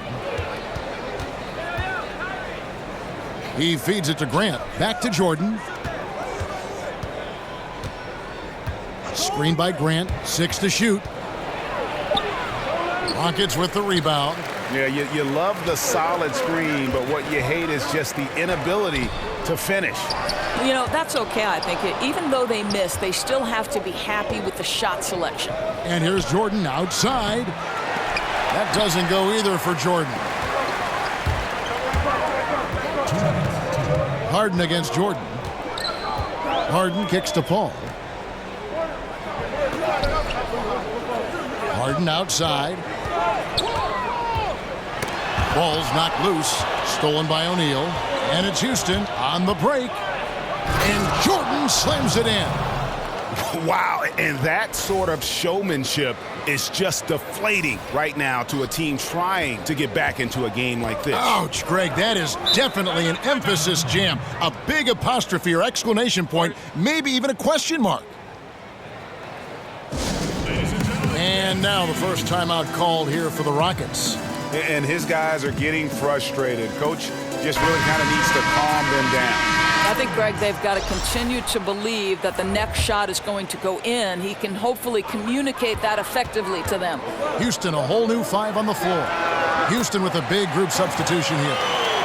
He feeds it to Grant. Back to Jordan. Screen by Grant. 6 to shoot. Rockets with the rebound. Yeah, you love the solid screen, but what you hate is just the inability to finish. You know, that's okay, I think. Even though they miss, they still have to be happy with the shot selection. And here's Jordan outside. That doesn't go either for Jordan. Harden against Jordan. Harden kicks to Paul. Harden outside. Ball's knocked loose. Stolen by O'Neal. And it's Houston on the break. And Jordan slams it in. Wow, and that sort of showmanship is just deflating right now to a team trying to get back into a game like this. Ouch, Greg, that is definitely an emphasis jam. A big apostrophe or exclamation point, maybe even a question mark. And now the first timeout called here for the Rockets. And his guys are getting frustrated. Coach just really kind of needs to calm them down. I think, Greg, they've got to continue to believe that the next shot is going to go in. He can hopefully communicate that effectively to them. Houston, a whole new 5 on the floor. Houston with a big group substitution here.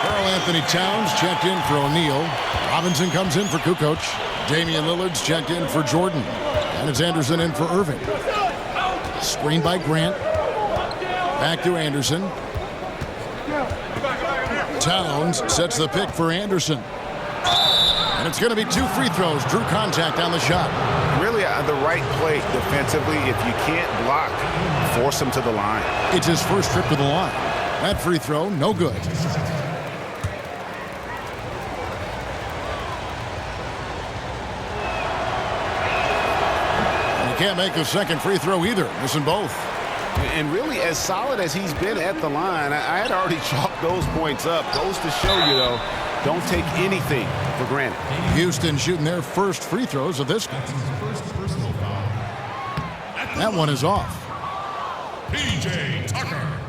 Karl Anthony Towns checked in for O'Neal. Robinson comes in for Kukoc. Damian Lillard's checked in for Jordan. And it's Anderson in for Irving. Screen by Grant. Back to Anderson. Towns sets the pick for Anderson. And it's going to be 2 free throws. Drew contact on the shot. Really the right play defensively. If you can't block, force him to the line. It's his first trip to the line. That free throw, no good. And he can't make the second free throw either. Missing both. And really, as solid as he's been at the line, I had already chalked those points up. Goes to show you, though, don't take anything for granted. Houston shooting their first free throws of this game. That one is off. P.J. Tucker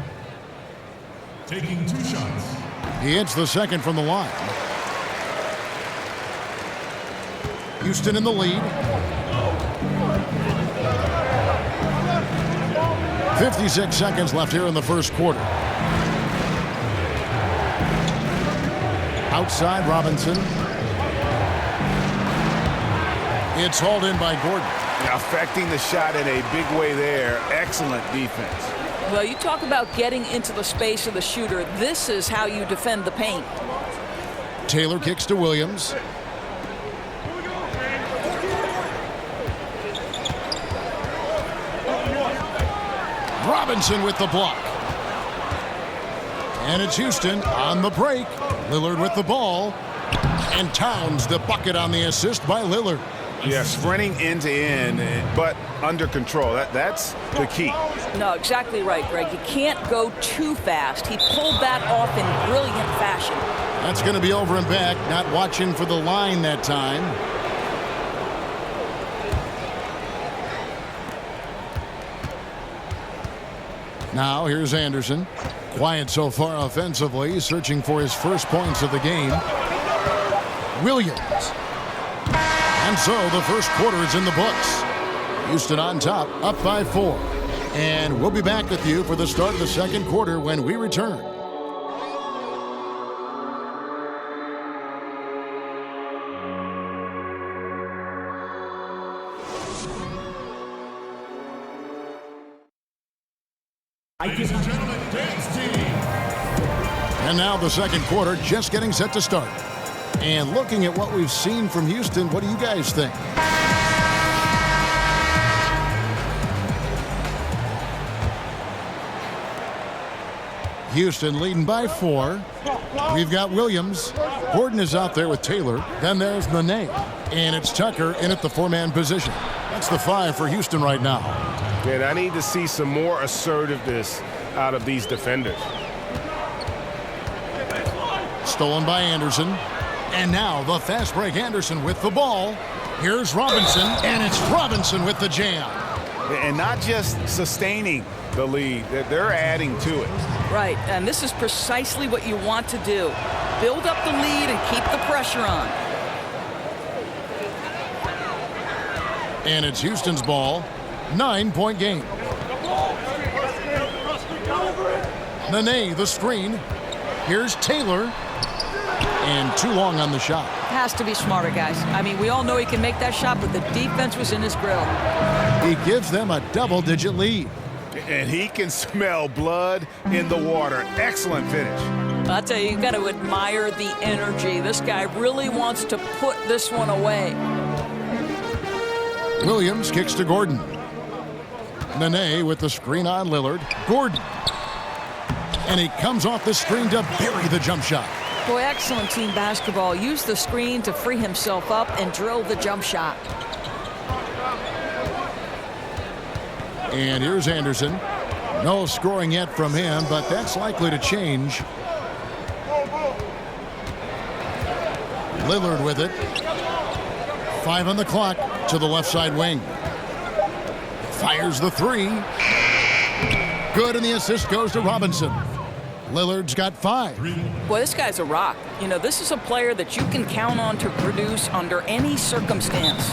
taking 2 shots. He hits the second from the line. Houston in the lead. 56 seconds left here in the first quarter. Outside Robinson. It's hauled in by Gordon. Affecting the shot in a big way there. Excellent defense. Well, you talk about getting into the space of the shooter. This is how you defend the paint. Taylor kicks to Williams. Robinson with the block. And it's Houston on the break. Lillard with the ball. And Towns the bucket on the assist by Lillard. Yeah, sprinting end to end, but under control. That's the key. No, exactly right, Greg. You can't go too fast. He pulled that off in brilliant fashion. That's going to be over and back. Not watching for the line that time. Now here's Anderson. Quiet so far offensively, searching for his first points of the game. Williams. And so the first quarter is in the books. Houston on top, up by 4. And we'll be back with you for the start of the second quarter when we return. Ladies and gentlemen, dance team. And now the second quarter just getting set to start. And looking at what we've seen from Houston, what do you guys think? Houston leading by 4. We've got Williams. Gordon is out there with Taylor. Then there's Nene. And it's Tucker in at the 4-man position. That's the 5 for Houston right now. Man, I need to see some more assertiveness out of these defenders. Stolen by Anderson. And now the fast break Anderson with the ball. Here's Robinson. And it's Robinson with the jam. And not just sustaining the lead, they're adding to it. Right, and this is precisely what you want to do. Build up the lead and keep the pressure on. And it's Houston's ball. 9-point game. Nene, the screen. Here's Taylor. And too long on the shot. Has to be smarter, guys. I mean, we all know he can make that shot, but the defense was in his grill. He gives them a double-digit lead. And he can smell blood in the water. Excellent finish. I'll tell you, you've got to admire the energy. This guy really wants to put this one away. Williams kicks to Gordon. Nene with the screen on Lillard. Gordon. And he comes off the screen to bury the jump shot. Boy, excellent team basketball. Use the screen to free himself up and drill the jump shot. And here's Anderson. No scoring yet from him, but that's likely to change. Lillard with it. 5 on the clock to the left side wing. Fires the 3. Good, and the assist goes to Robinson. Lillard's got 5. Boy, this guy's a rock. You know, this is a player that you can count on to produce under any circumstance.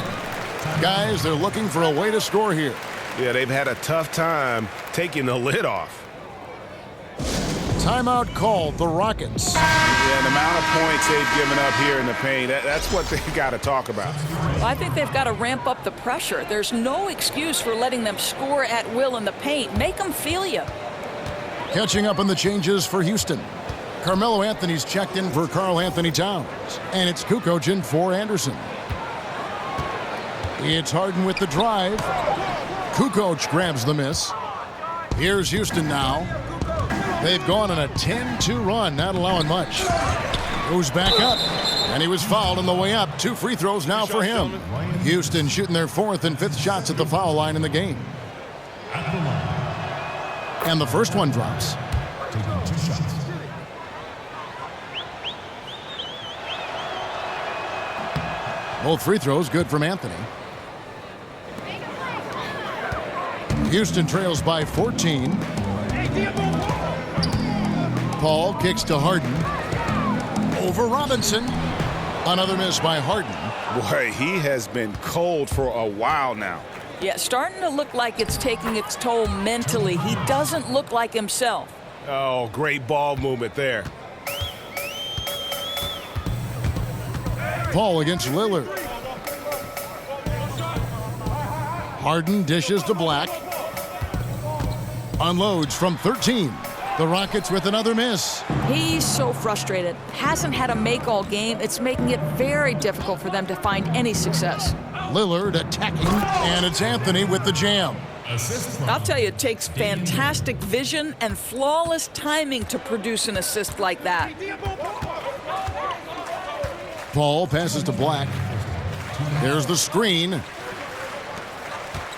Guys, they're looking for a way to score here. Yeah, they've had a tough time taking the lid off. Timeout called, the Rockets. Yeah, the amount of points they've given up here in the paint, that's what they've got to talk about. Well, I think they've got to ramp up the pressure. There's no excuse for letting them score at will in the paint. Make them feel you. Catching up on the changes for Houston. Carmelo Anthony's checked in for Karl Anthony Towns. And it's Kukoc in for Anderson. It's Harden with the drive. Kukoc grabs the miss. Here's Houston now. They've gone on a 10-2 run, not allowing much. Goes back up, and he was fouled on the way up. 2 free throws now for him. Houston shooting their 4th and 5th shots at the foul line in the game. And the first one drops. Both free throws good from Anthony. Houston trails by 14. Paul kicks to Harden. Over Robinson. Another miss by Harden. Boy, he has been cold for a while now. Yeah, starting to look like it's taking its toll mentally. He doesn't look like himself. Oh, great ball movement there. Paul against Lillard. Harden dishes to Black. Unloads from 13. The Rockets with another miss. He's so frustrated. Hasn't had a make all game. It's making it very difficult for them to find any success. Lillard attacking, and it's Anthony with the jam. I'll tell you, it takes fantastic vision and flawless timing to produce an assist like that. Paul passes to Black. There's the screen.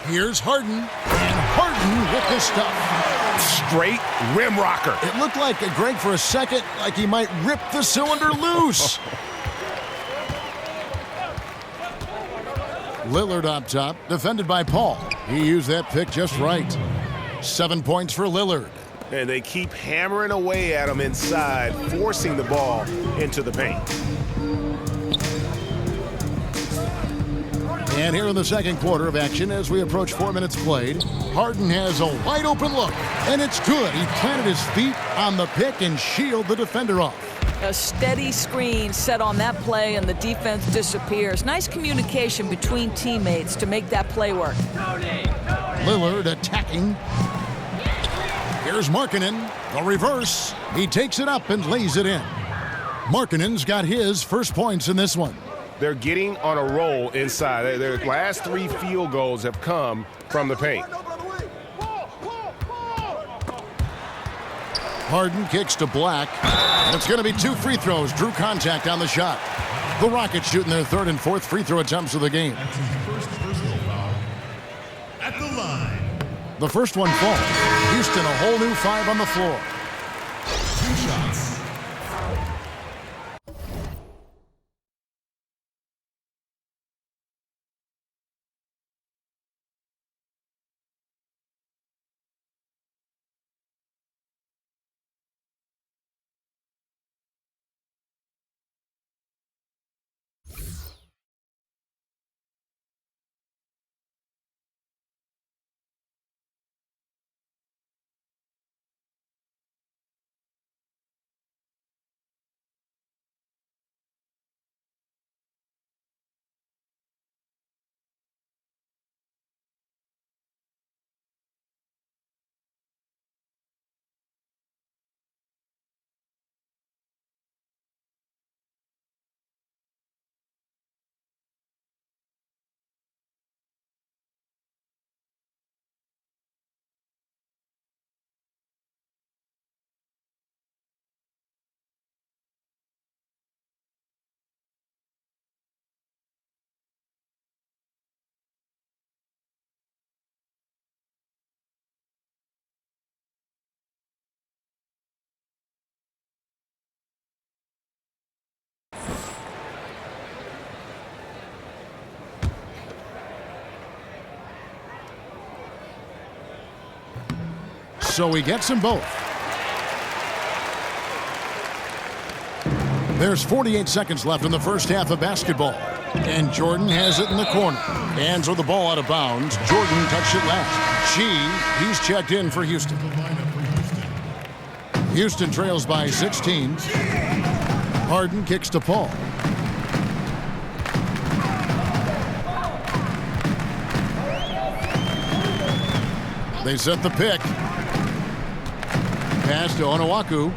Here's Harden, and Harden with the stuff. Straight rim rocker. It looked like, Greg, for a second, like he might rip the cylinder loose. Lillard up top, defended by Paul. He used that pick just right. 7 points for Lillard. And they keep hammering away at him inside, forcing the ball into the paint. And here in the second quarter of action, as we approach 4 minutes played, Harden has a wide open look, and it's good. He planted his feet on the pick and shielded the defender off. A steady screen set on that play, and the defense disappears. Nice communication between teammates to make that play work. Lillard attacking. Here's Markkanen. The reverse. He takes it up and lays it in. Markkanen's got his first points in this one. They're getting on a roll inside. Their last 3 field goals have come from the paint. Harden kicks to Black. And it's going to be 2 free throws. Drew contact on the shot. The Rockets shooting their 3rd and 4th free throw attempts of the game. At the line. The first one falls. Houston a whole new 5 on the floor. 2 shots. So he gets them both. There's 48 seconds left in the first half of basketball. And Jordan has it in the corner. Hands with the ball out of bounds. Jordan touched it last. He's checked in for Houston. Houston trails by 16. Harden kicks to Paul. They set the pick. Pass to Onuaku.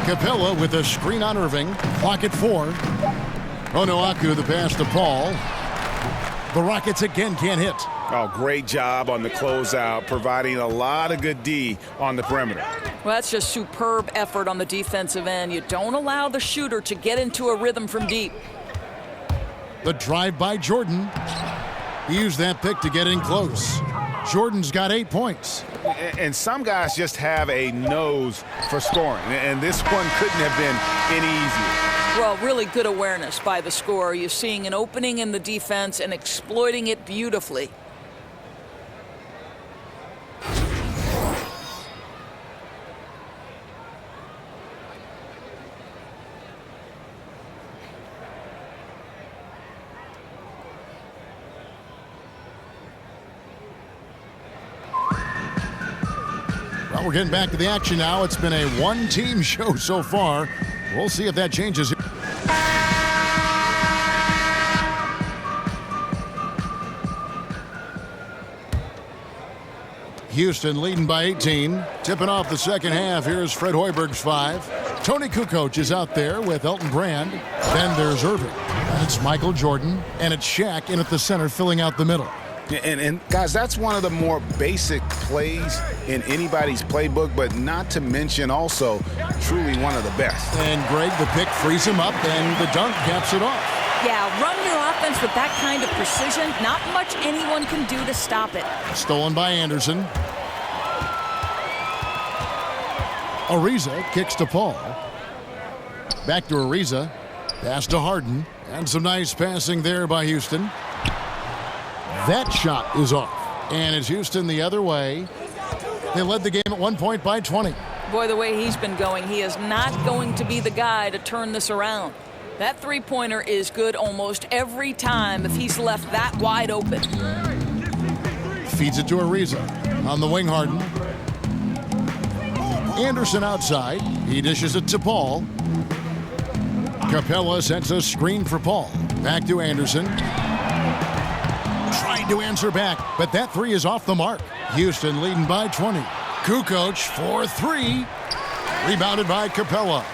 Capella with a screen on Irving. Clock at 4. Onuaku the pass to Paul. The Rockets again can't hit. Oh, great job on the closeout, providing a lot of good D on the perimeter. Well, that's just superb effort on the defensive end. You don't allow the shooter to get into a rhythm from deep. The drive by Jordan. He used that pick to get in close. Jordan's got 8 points. And some guys just have a nose for scoring, and this one couldn't have been any easier. Well, really good awareness by the scorer. You're seeing an opening in the defense and exploiting it beautifully. Well, we're getting back to the action now. It's been a one-team show so far. We'll see if that changes. Houston leading by 18. Tipping off the second half. Here's Fred Hoiberg's 5. Tony Kukoc is out there with Elton Brand. Then there's Irving. And it's Michael Jordan. And it's Shaq in at the center filling out the middle. And guys, that's one of the more basic plays in anybody's playbook, but not to mention also truly one of the best. And Greg, the pick frees him up, and the dunk caps it off. Yeah, run your offense with that kind of precision. Not much anyone can do to stop it. Stolen by Anderson. Ariza kicks to Paul. Back to Ariza. Pass to Harden. And some nice passing there by Houston. That shot is off. And it's Houston the other way. They led the game at 1 point by 20. Boy, the way he's been going, he is not going to be the guy to turn this around. That three-pointer is good almost every time if he's left that wide open. Feeds it to Ariza. On the wing, Harden. Anderson outside. He dishes it to Paul. Capella sets a screen for Paul. Back to Anderson. Trying to answer back, but that three is off the mark. Houston leading by 20. Kukoc for 3. Rebounded by Capella.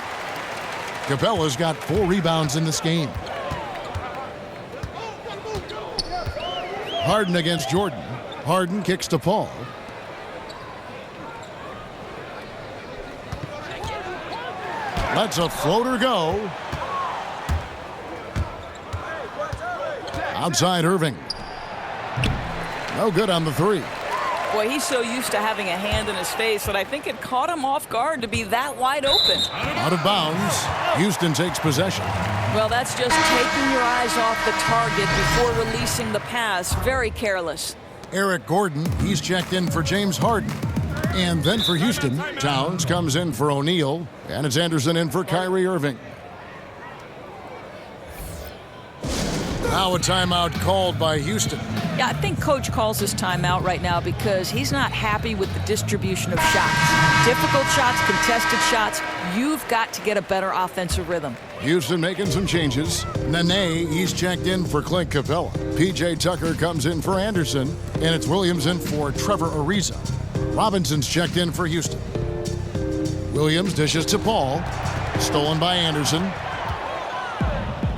Capella's got 4 rebounds in this game. Harden against Jordan. Harden kicks to Paul. Lets a floater go. Outside Irving. No good on the 3. Boy, he's so used to having a hand in his face that I think it caught him off guard to be that wide open. Out of bounds. Houston takes possession. Well, that's just taking your eyes off the target before releasing the pass. Very careless. Eric Gordon, he's checked in for James Harden. And then for Houston, Towns comes in for O'Neal. And it's Anderson in for Kyrie Irving. Now a timeout called by Houston. Yeah, I think Coach calls his timeout right now because he's not happy with the distribution of shots. Difficult shots, contested shots. You've got to get a better offensive rhythm. Houston making some changes. Nene, he's checked in for Clint Capella. P.J. Tucker comes in for Anderson. And it's Williams in for Trevor Ariza. Robinson's checked in for Houston. Williams dishes to Paul. Stolen by Anderson.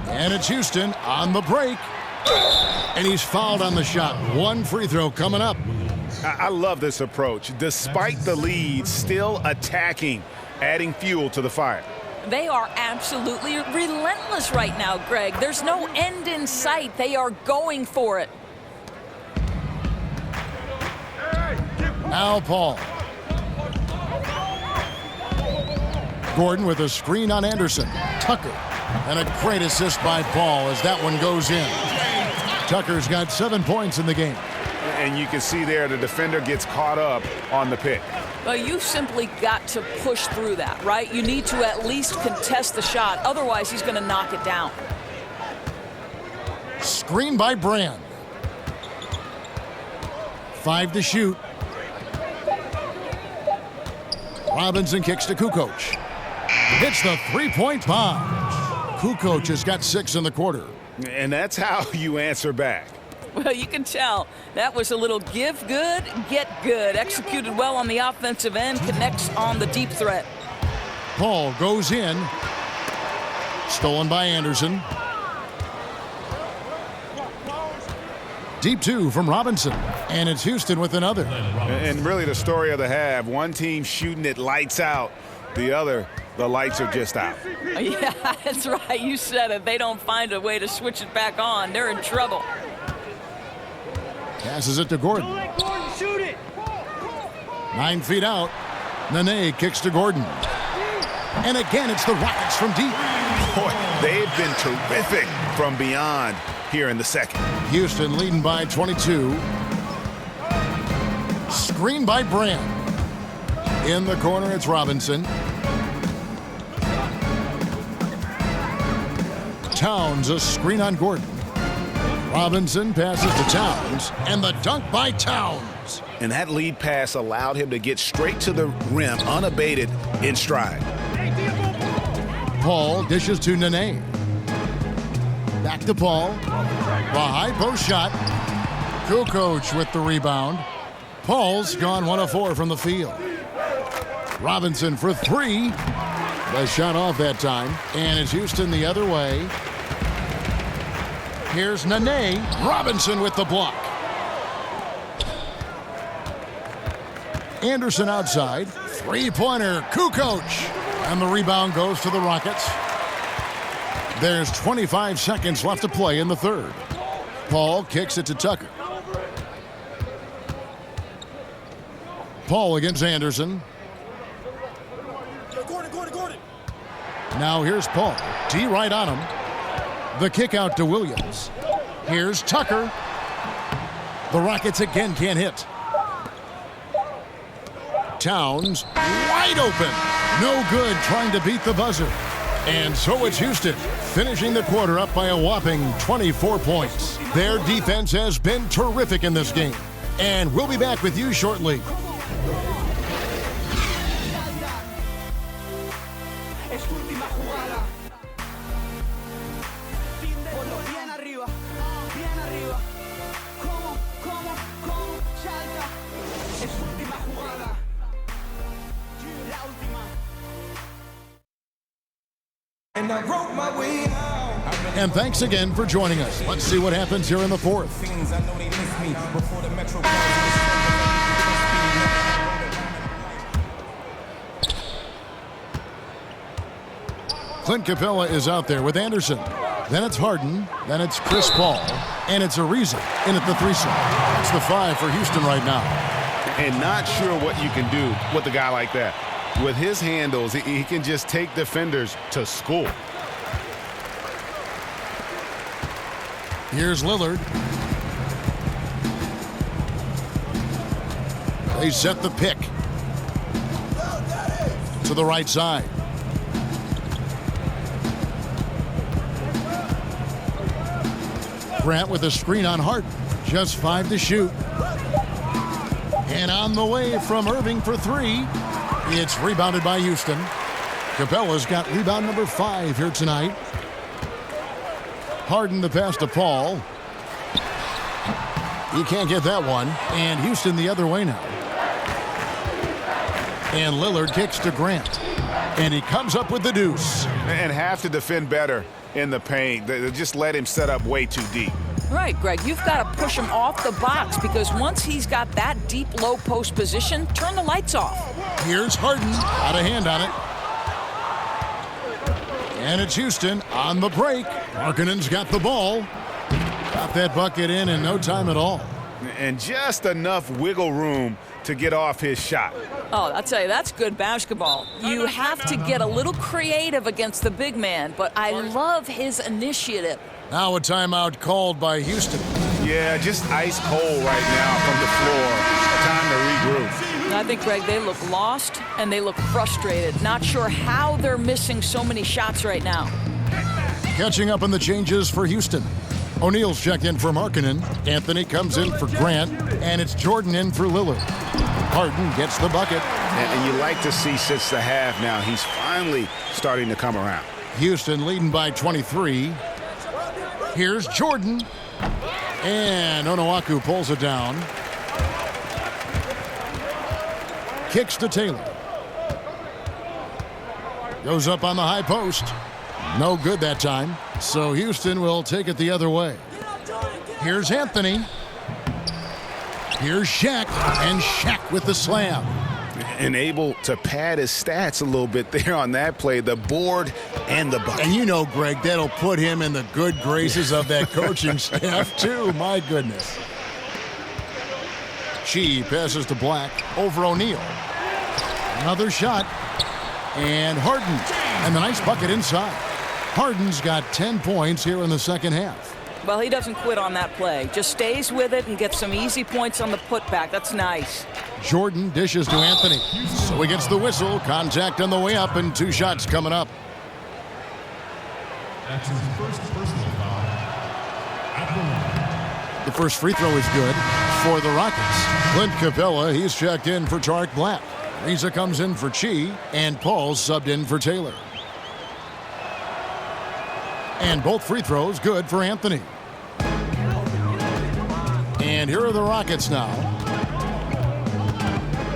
And it's Houston on the break. And he's fouled on the shot. 1 free throw coming up. I love this approach. Despite the lead, still attacking, adding fuel to the fire. They are absolutely relentless right now, Greg. There's no end in sight. They are going for it. Now Paul. Gordon with a screen on Anderson. Tucker. And a great assist by Paul as that one goes in. Tucker's got 7 points in the game. And you can see there the defender gets caught up on the pick. Well, you've simply got to push through that, right? You need to at least contest the shot. Otherwise, he's going to knock it down. Screen by Brand. 5 to shoot. Robinson kicks to Kukoc. Hits the three-point bomb. Kukoc has got 6 in the quarter. And that's how you answer back. Well, you can tell that was a little give good, get good. Executed well on the offensive end, connects on the deep threat. Paul goes in. Stolen by Anderson. Deep 2 from Robinson. And it's Houston with another. And really the story of the half. One team shooting it lights out. The other, the lights are just out. Yeah, that's right. You said it. They don't find a way to switch it back on. They're in trouble. Passes it to Gordon. 9 feet out. Nene kicks to Gordon. And again, it's the Rockets from deep. Boy, they've been terrific from beyond here in the second. Houston leading by 22. Screen by Brand. In the corner, it's Robinson. Towns, a screen on Gordon. Robinson passes to Towns, and the dunk by Towns. And that lead pass allowed him to get straight to the rim, unabated, in stride. Paul dishes to Nene. Back to Paul. The high post shot. Kukoc with the rebound. Paul's gone 1 of 4 from the field. Robinson for 3. The shot off that time. And it's Houston the other way. Here's Nene. Robinson with the block. Anderson outside. 3-pointer. Kukoc. And the rebound goes to the Rockets. There's 25 seconds left to play in the third. Paul kicks it to Tucker. Paul against Anderson. Gordon. Now here's Paul. D right on him. The kick out to Williams. Here's Tucker. The Rockets again can't hit. Towns wide open. No good trying to beat the buzzer. And so it's Houston finishing the quarter up by a whopping 24 points. Their defense has been terrific in this game. And we'll be back with you shortly. And I wrote my way out. And thanks again for joining us. Let's see what happens here in the fourth. Clint Capella is out there with Anderson. Then it's Harden. Then it's Chris Paul. And it's Ariza in at the 3 slot. It's the 5 for Houston right now. And not sure what you can do with a guy like that. With his handles, he can just take defenders to school. Here's Lillard. They set the pick to the right side. Grant with a screen on Harden. Just 5 to shoot. And on the way from Irving for 3. It's rebounded by Houston. Capella's got rebound number 5 here tonight. Harden the pass to Paul. He can't get that one. And Houston the other way now. And Lillard kicks to Grant. And he comes up with the deuce. And have to defend better in the paint. They just let him set up way too deep. Right, Greg, you've got to push him off the box because once he's got that deep low post position, turn the lights off. Here's Harden, out of hand on it. And it's Houston on the break. Markkanen's got the ball. Got that bucket in no time at all. And just enough wiggle room to get off his shot. Oh, I'll tell you, that's good basketball. You have to get a little creative against the big man, but I love his initiative. Now a timeout called by Houston. Yeah, just ice cold right now from the floor. Time to regroup. I think, Greg, they look lost and they look frustrated. Not sure how they're missing so many shots right now. Catching up on the changes for Houston. O'Neal's checked in for Markkanen. Anthony comes in for Grant. And it's Jordan in for Lillard. Harden gets the bucket. And you like to see since the half now, he's finally starting to come around. Houston leading by 23. Here's Jordan. And Onuaku pulls it down. Kicks to Taylor. Goes up on the high post. No good that time. So Houston will take it the other way. Here's Anthony. Here's Shaq. And Shaq with the slam. And able to pad his stats a little bit there on that play. The board and the bucket. And you know, Greg, that'll put him in the good graces of that coaching staff, too. My goodness. She passes to Black over O'Neal. Another shot. And Harden. And the nice bucket inside. Harden's got 10 points here in the second half. Well, he doesn't quit on that play. Just stays with it and gets some easy points on the putback. That's nice. Jordan dishes to Anthony. So he gets the whistle. Contact on the way up and 2 shots coming up. That's his first personal foul at the line. The first free throw is good for the Rockets. Clint Capella, he's checked in for Tariq Black. Ariza comes in for Chi, and Paul's subbed in for Taylor. And both free throws good for Anthony. And here are the Rockets now.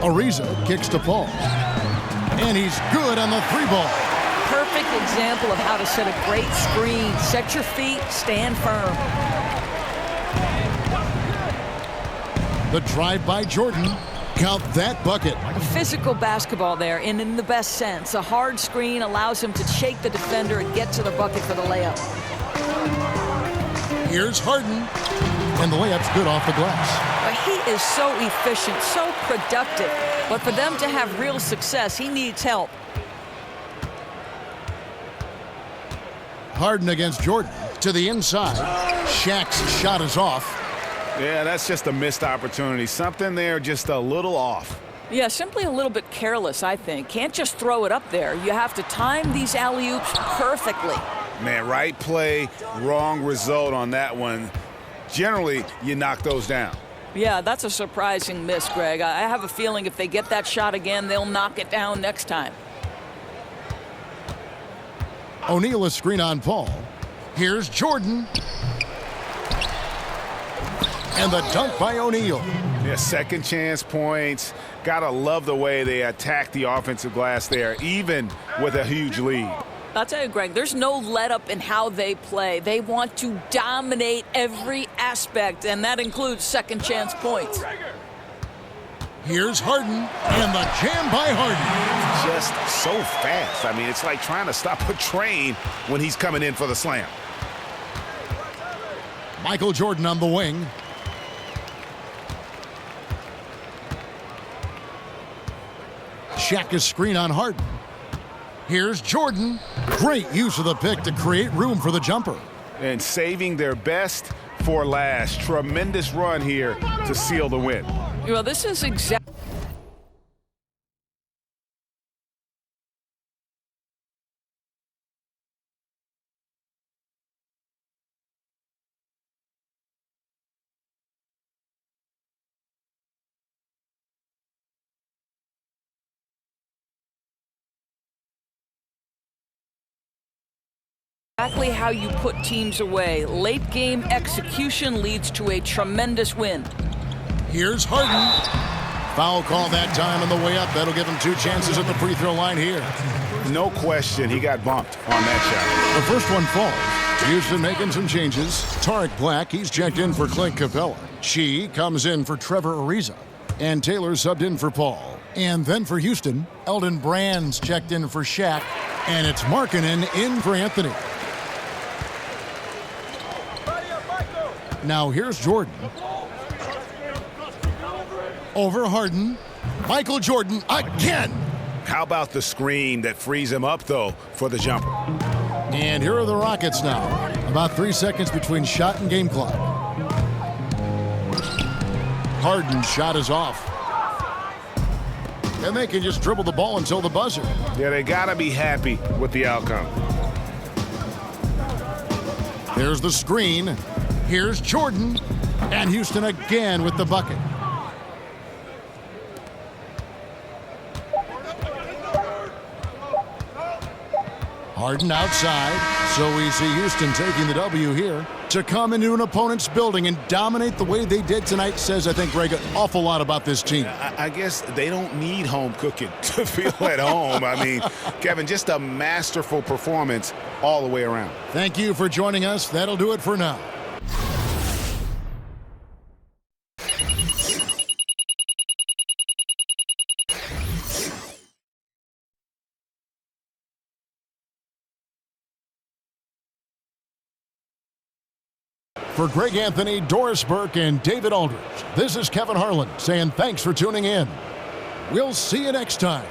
Ariza kicks to Paul. And he's good on the 3-ball. Perfect example of how to set a great screen. Set your feet, stand firm. The drive by Jordan. Count that bucket. Physical basketball there, and in the best sense. A hard screen allows him to shake the defender and get to the bucket for the layup. Here's Harden. And the layup's good off the glass. But he is so efficient, so productive. But for them to have real success, he needs help. Harden against Jordan. To the inside. Shaq's shot is off. Yeah, that's just a missed opportunity. Something there just a little off. Yeah, simply a little bit careless, I think. Can't just throw it up there. You have to time these alley-oops perfectly. Man, right play, wrong result on that one. Generally, you knock those down. Yeah, that's a surprising miss, Greg. I have a feeling if they get that shot again, they'll knock it down next time. O'Neal a screen on Paul. Here's Jordan. And the dunk by O'Neal. Yeah, second chance points. Gotta love the way they attack the offensive glass there, even with a huge lead. I'll tell you, Greg, there's no let up in how they play. They want to dominate every aspect, and that includes second chance points. Here's Harden, and the jam by Harden. Just so fast. I mean, it's like trying to stop a train when he's coming in for the slam. Michael Jordan on the wing. Shaq is screen on Harden. Here's Jordan. Great use of the pick to create room for the jumper. And saving their best for last. Tremendous run here to seal the win. Well, this is exactly. Exactly how you put teams away. Late game execution leads to a tremendous win. Here's Harden. Foul call that time on the way up. That'll give him 2 chances at the free throw line here. No question, he got bumped on that shot. The first one falls. Houston making some changes. Tarek Black, he's checked in for Clint Capella. She comes in for Trevor Ariza. And Taylor subbed in for Paul. And then for Houston, Eldon Brand's checked in for Shaq. And it's Markkanen in for Anthony. Now here's Jordan. Over Harden. Michael Jordan again. How about the screen that frees him up, though, for the jumper? And here are the Rockets now. About 3 seconds between shot and game clock. Harden's shot is off. And they can just dribble the ball until the buzzer. Yeah, they got to be happy with the outcome. There's the screen. Here's Jordan. And Houston again with the bucket. Harden outside, so we see Houston taking the W here. To come into an opponent's building and dominate the way they did tonight says, I think, Greg, an awful lot about this team. I guess they don't need home cooking to feel at home. I mean, Kevin, just a masterful performance all the way around. Thank you for joining us. That'll do it for now. For Greg Anthony, Doris Burke, and David Aldridge, this is Kevin Harlan saying thanks for tuning in. We'll see you next time.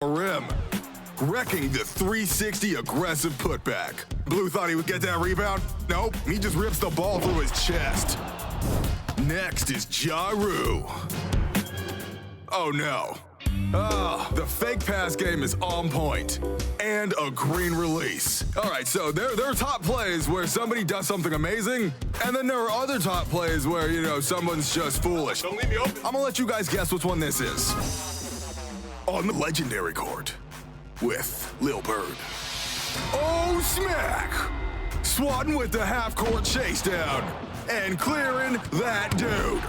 rim, wrecking the 360 aggressive putback. Blue thought he would get that rebound. Nope, he just rips the ball through his chest. Next is Ja Rule. Oh no. The fake pass game is on point. And a green release. All right, so there are top plays where somebody does something amazing, and then there are other top plays where, you know, someone's just foolish. Don't leave me open. I'm gonna let you guys guess which one this is. On the legendary court with Lil Bird. Oh, smack! Swatting with the half-court chase down and clearing that dude.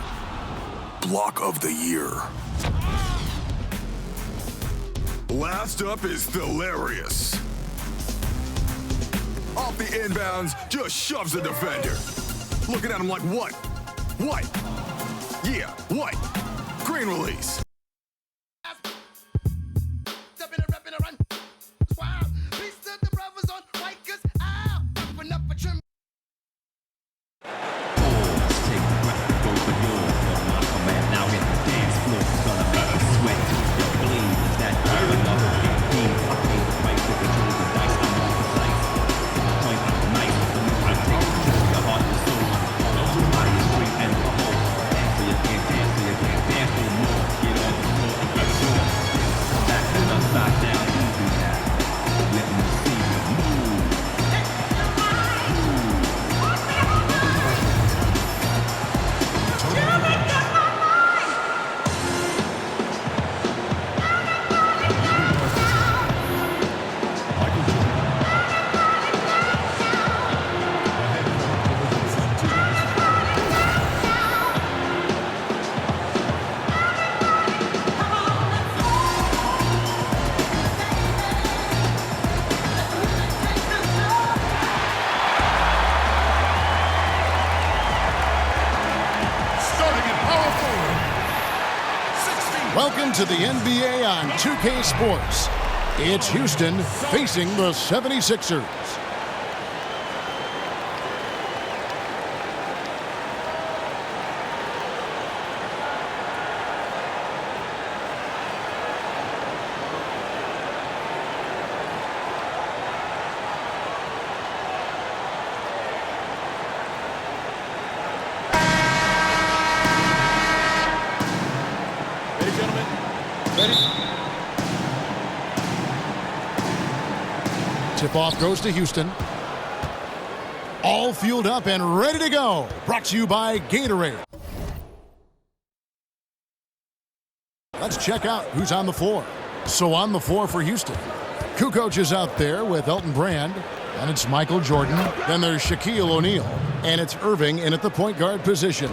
Block of the year. Last up is Hilarious. Off the inbounds, just shoves the defender. Looking at him like, what? What? Yeah, what? Green release. Welcome to the NBA on 2K Sports. It's Houston facing the 76ers. Tip-off goes to Houston. All fueled up and ready to go. Brought to you by Gatorade. Let's check out who's on the floor. So on the floor for Houston, Kukoc is out there with Elton Brand, and it's Michael Jordan. Then there's Shaquille O'Neal, and it's Irving in at the point guard position.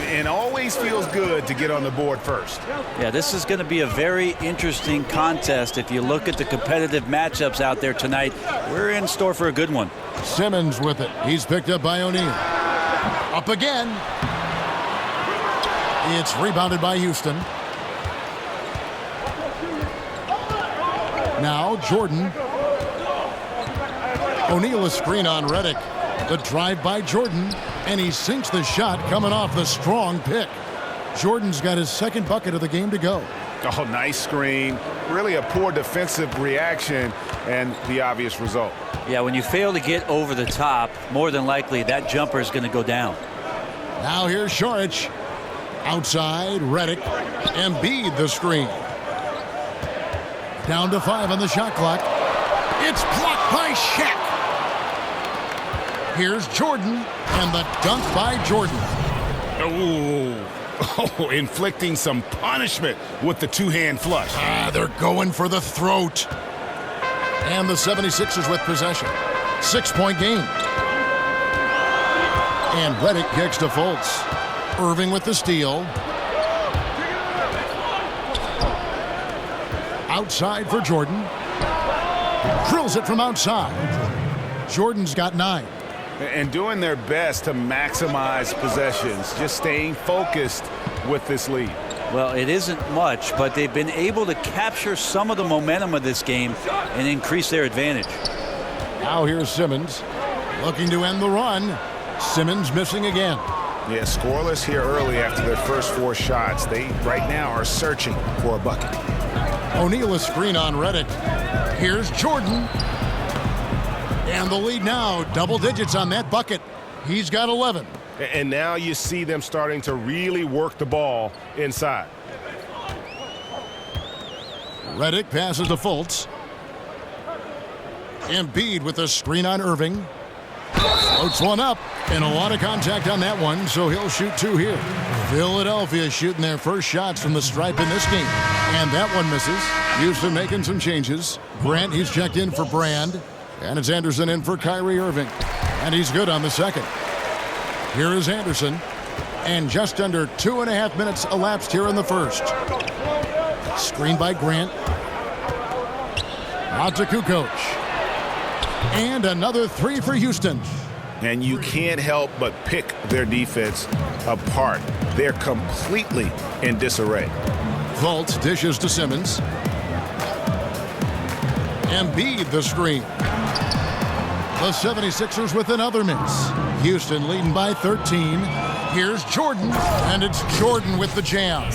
And always feels good to get on the board first. Yeah, this is going to be a very interesting contest. If you look at the competitive matchups out there tonight, we're in store for a good one. Simmons with it. He's picked up by O'Neal. Up again. It's rebounded by Houston. Now Jordan. O'Neal a screen on Redick. The drive by Jordan, and he sinks the shot coming off the strong pick. Jordan's got his second bucket of the game to go. Oh, nice screen. Really a poor defensive reaction and the obvious result. Yeah, when you fail to get over the top, more than likely that jumper is going to go down. Now here's Šarić. Outside, Redick. Embiid the screen. Down to 5 on the shot clock. It's blocked by Shaq. Here's Jordan, and the dunk by Jordan. Oh, inflicting some punishment with the two-hand flush. They're going for the throat. And the 76ers with possession. 6-point game. And Redick kicks to Fultz. Irving with the steal. Outside for Jordan. Drills it from outside. Jordan's got 9. And doing their best to maximize possessions, just staying focused with this lead. Well, it isn't much, but they've been able to capture some of the momentum of this game and increase their advantage. Now here's Simmons looking to end the run. Simmons missing again. Yeah, scoreless here early after their first 4 shots. They right now are searching for a bucket. O'Neal a screen on Redick. Here's Jordan. And the lead now, double digits on that bucket. He's got 11. And now you see them starting to really work the ball inside. Redick passes to Fultz. Embiid with a screen on Irving. Floats one up, and a lot of contact on that one, so he'll shoot 2 here. Philadelphia shooting their first shots from the stripe in this game. And that one misses. Houston making some changes. Grant, he's checked in for Brand. And it's Anderson in for Kyrie Irving. And he's good on the second. Here is Anderson. And just under 2.5 minutes elapsed here in the first. Screen by Grant. Out to Kukoc. And another 3 for Houston. And you can't help but pick their defense apart. They're completely in disarray. Fultz dishes to Simmons. Embiid the screen. The 76ers with another miss. Houston leading by 13. Here's Jordan, and it's Jordan with the jam.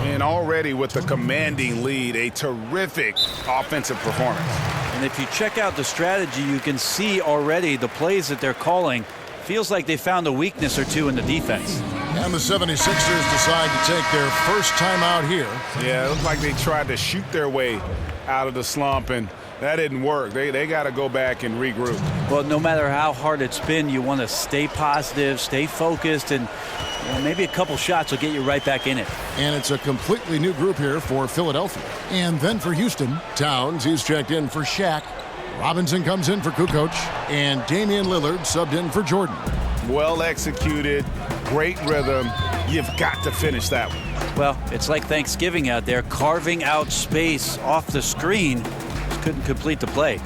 And already with the commanding lead, a terrific offensive performance. And if you check out the strategy, you can see already the plays that they're calling. Feels like they found a weakness or two in the defense. And the 76ers decide to take their first time out here. Yeah, it looked like they tried to shoot their way out of the slump, and that didn't work. They got to go back and regroup. Well, no matter how hard it's been, you want to stay positive, stay focused, and maybe a couple shots will get you right back in it. And it's a completely new group here for Philadelphia. And then for Houston, Towns, he's checked in for Shaq. Robinson comes in for Kukoc, and Damian Lillard subbed in for Jordan. Well executed, great rhythm. You've got to finish that one. Well, it's like Thanksgiving out there, carving out space off the screen. Just couldn't complete the play.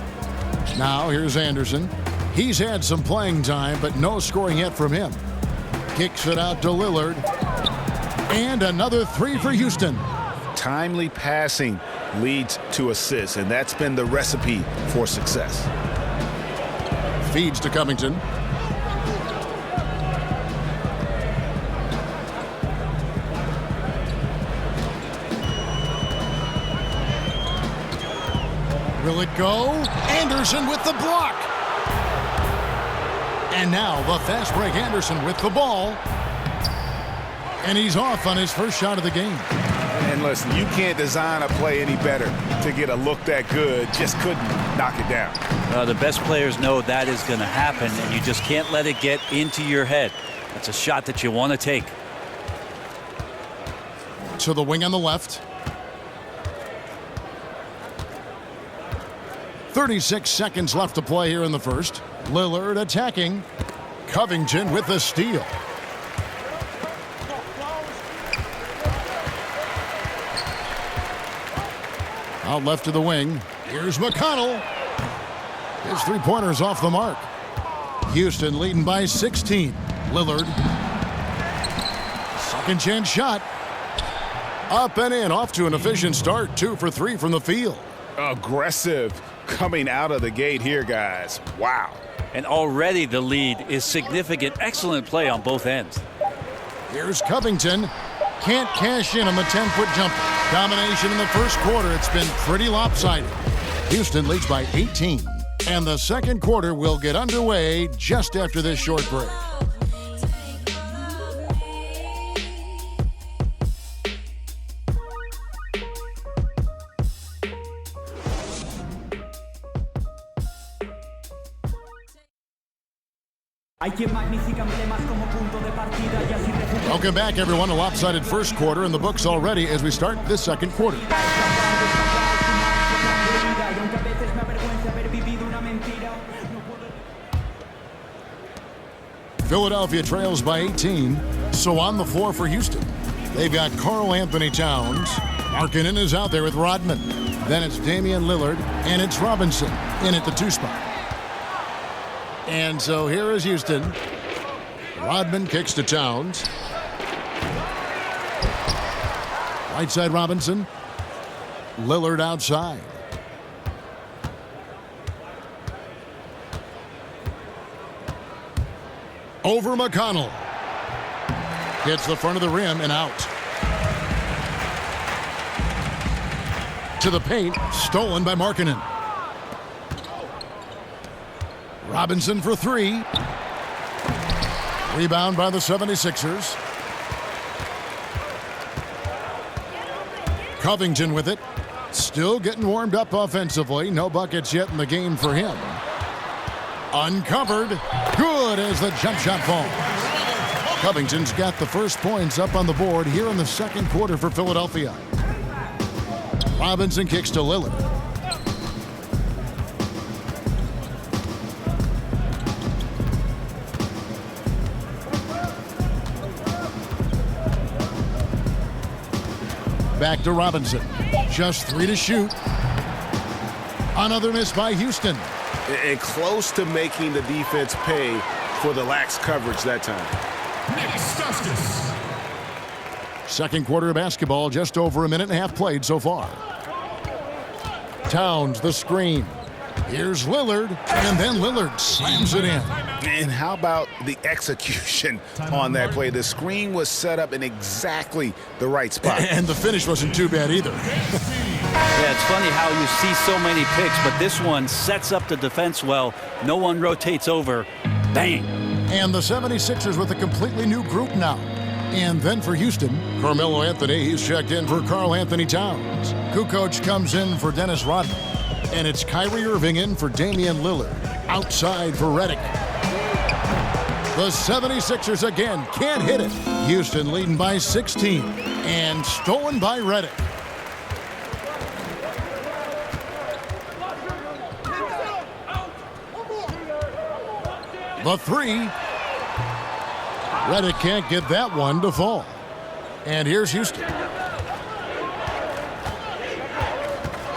Now here's Anderson. He's had some playing time, but no scoring yet from him. Kicks it out to Lillard. And another 3 for Houston. Timely passing leads to assists, and that's been the recipe for success. Feeds to Covington. Will it go? Anderson with the block. And now the fast break Anderson with the ball. And he's off on his first shot of the game. And listen, you can't design a play any better to get a look that good. Just couldn't knock it down. The best players know that is going to happen, and you just can't let it get into your head. That's a shot that you want to take. To the wing on the left. 36 seconds left to play here in the first. Lillard attacking. Covington with the steal. Out left to the wing. Here's McConnell. His three-pointer's off the mark. Houston leading by 16. Lillard. Second chance shot. Up and in. Off to an efficient start. 2 for 3 from the field. Aggressive coming out of the gate here, guys. Wow. And already the lead is significant. Excellent play on both ends. Here's Covington. Can't cash in on the 10-foot jumper. Domination in the first quarter. It's been pretty lopsided. Houston leads by 18. And the second quarter will get underway just after this short break. Welcome back, everyone. A lopsided first quarter in the books already as we start this second quarter. Philadelphia trails by 18. So on the floor for Houston, they've got Karl Anthony Towns. Markkanen is out there with Rodman. Then it's Damian Lillard, and it's Robinson in at the 2 spot. And so here is Houston. Rodman kicks to Towns. Right side Robinson. Lillard outside. Over McConnell. Hits the front of the rim and out. To the paint, stolen by Markkanen. Robinson for three. Rebound by the 76ers. Covington with it. Still getting warmed up offensively. No buckets yet in the game for him. Uncovered. Good as the jump shot falls. Covington's got the first points up on the board here in the second quarter for Philadelphia. Robinson kicks to Lillard. Back to Robinson. Just 3 to shoot. Another miss by Houston. And close to making the defense pay for the lax coverage that time. Second quarter of basketball, just over a minute and a half played so far. Towns, the screen. Here's Lillard, and then Lillard slams it in. And how about the execution on that play? The screen was set up in exactly the right spot. And the finish wasn't too bad either. Yeah, it's funny how you see so many picks, but this one sets up the defense well. No one rotates over. Bang. And the 76ers with a completely new group now. And then for Houston, Carmelo Anthony, he's checked in for Karl Anthony Towns. Kukoc comes in for Dennis Rodman. And it's Kyrie Irving in for Damian Lillard. Outside for Redick. The 76ers again can't hit it. Houston leading by 16. And stolen by Redick. The three. Redick can't get that one to fall. And here's Houston.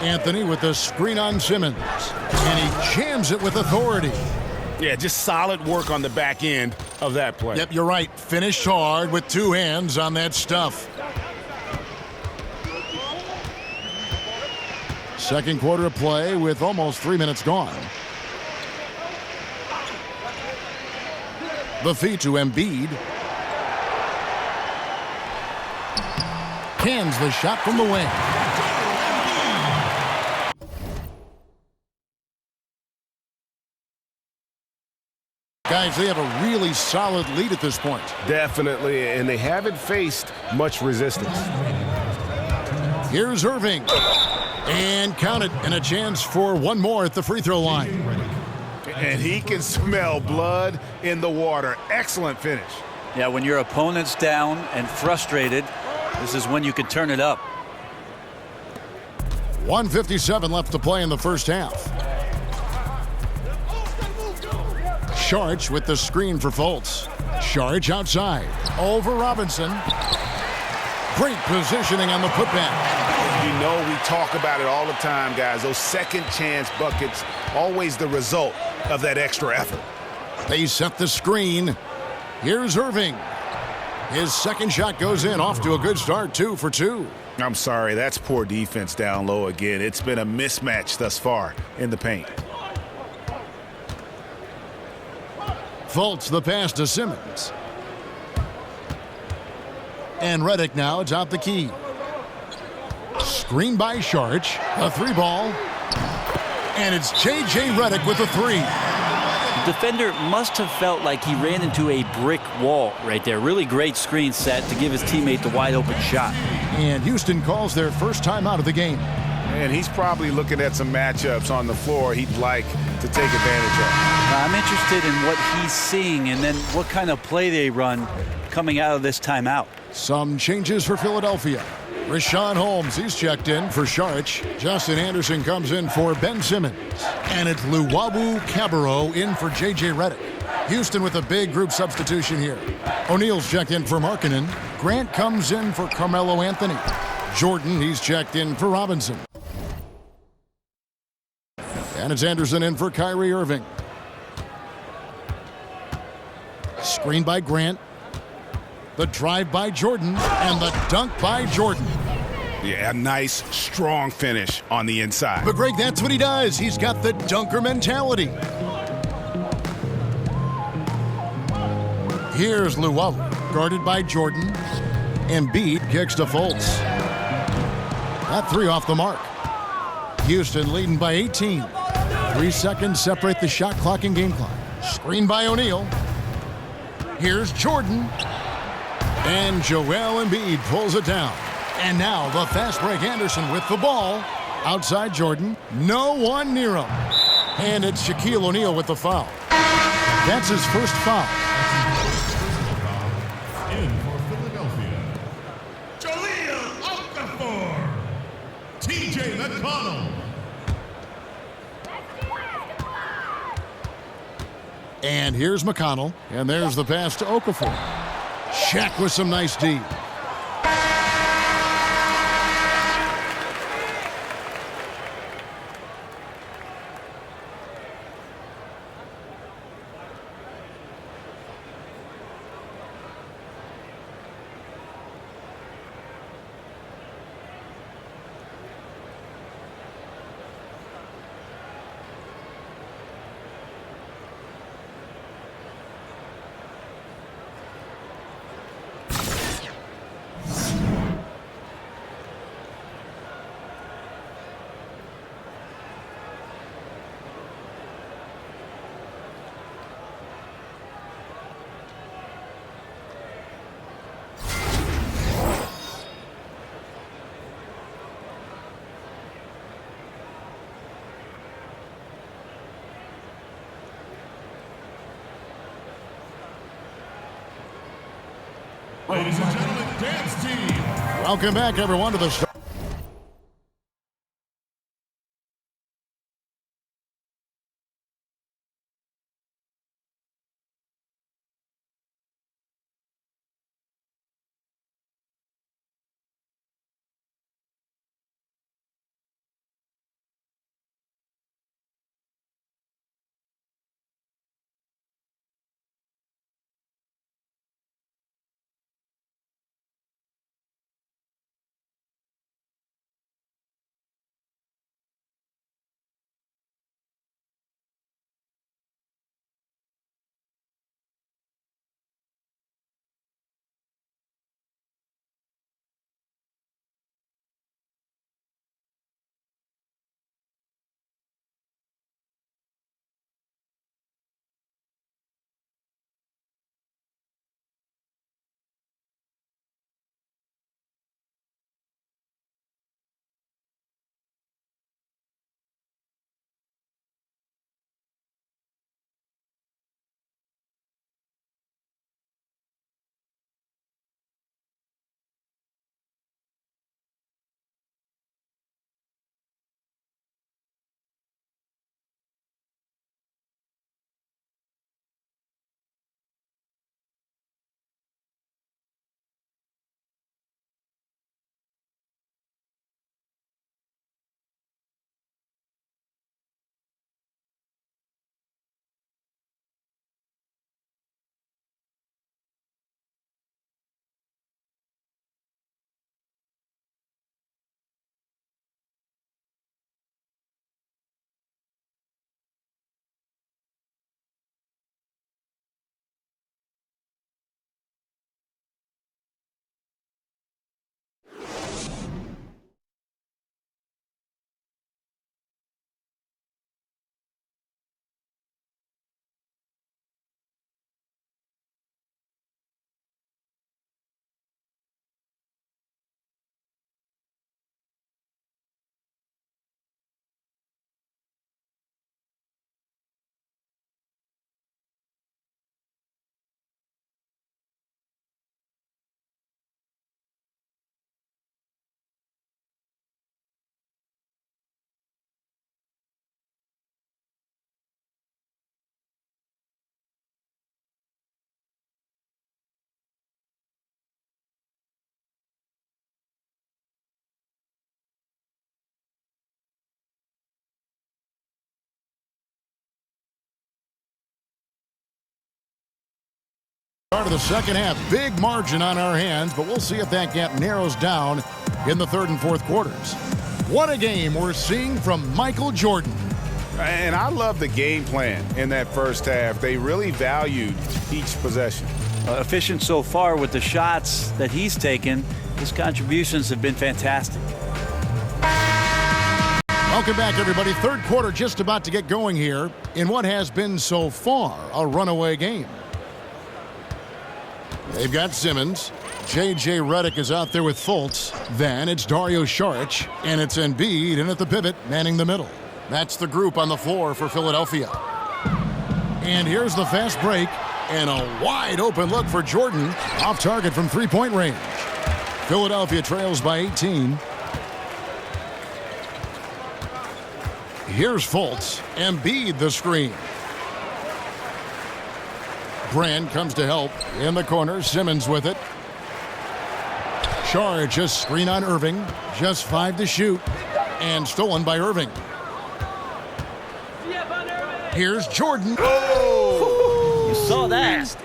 Anthony with the screen on Simmons. And he jams it with authority. Yeah, just solid work on the back end of that play. Yep, you're right. Finished hard with two hands on that stuff. Second quarter of play with almost 3 minutes gone. The feed to Embiid. Cans the shot from the wing. Guys, they have a really solid lead at this point. Definitely, and they haven't faced much resistance. Here's Irving. And count it, and a chance for one more at the free throw line. And he can smell blood in the water. Excellent finish. Yeah, when your opponent's down and frustrated, this is when you can turn it up. 1:57 left to play in the first half. Sharch with the screen for Fultz. Sharch outside. Over Robinson. Great positioning on the putback. You know, we talk about it all the time, guys. Those second chance buckets, always the result of that extra effort. They set the screen. Here's Irving. His second shot goes in, off to a good start, 2 for 2. I'm sorry, that's poor defense down low again. It's been a mismatch thus far in the paint. Fultz the pass to Simmons. And Redick now atop the key. Screen by Sharch. A three ball. And it's J.J. Redick with a three. The defender must have felt like he ran into a brick wall right there. Really great screen set to give his teammate the wide open shot. And Houston calls their first time out of the game. And he's probably looking at some matchups on the floor he'd like to take advantage of. I'm interested in what he's seeing and then what kind of play they run coming out of this timeout. Some changes for Philadelphia. Rashawn Holmes, he's checked in for Sharch. Justin Anderson comes in for Ben Simmons. And it's Luwawu Cabarrot in for J.J. Redick. Houston with a big group substitution here. O'Neal's checked in for Markkanen. Grant comes in for Carmelo Anthony. Jordan, he's checked in for Robinson. And it's Anderson in for Kyrie Irving. Screen by Grant. The drive by Jordan, and the dunk by Jordan. Yeah, a nice, strong finish on the inside. But Greg, that's what he does. He's got the dunker mentality. Here's Luwawu, guarded by Jordan. Embiid kicks to Fultz. That three off the mark. Houston leading by 18. 3 seconds separate the shot clock and game clock. Screen by O'Neal. Here's Jordan. And Joel Embiid pulls it down. And now the fast break Anderson with the ball. Outside Jordan. No one near him. And it's Shaquille O'Neal with the foul. That's his first foul. In for Philadelphia, Jahlil Okafor, TJ McConnell. And here's McConnell. And there's the pass to Okafor. Shaq with some nice D. Ladies and gentlemen, dance team. Welcome back, everyone, to the show. Start of the second half, big margin on our hands, but we'll see if that gap narrows down in the third and fourth quarters. What a game we're seeing from Michael Jordan. And I love the game plan in that first half. They really valued each possession. Efficient so far with the shots that he's taken. His contributions have been fantastic. Welcome back, everybody. Third quarter just about to get going here in what has been so far a runaway game. They've got Simmons. J.J. Redick is out there with Fultz. Then it's Dario Saric, and it's Embiid in at the pivot, manning the middle. That's the group on the floor for Philadelphia. And here's the fast break, and a wide open look for Jordan, off target from three-point range. Philadelphia trails by 18. Here's Fultz. Embiid the screen. Brand comes to help. In the corner, Simmons with it. Saric just screen on Irving. Just 5 to shoot. And stolen by Irving. Here's Jordan. Oh! You saw that.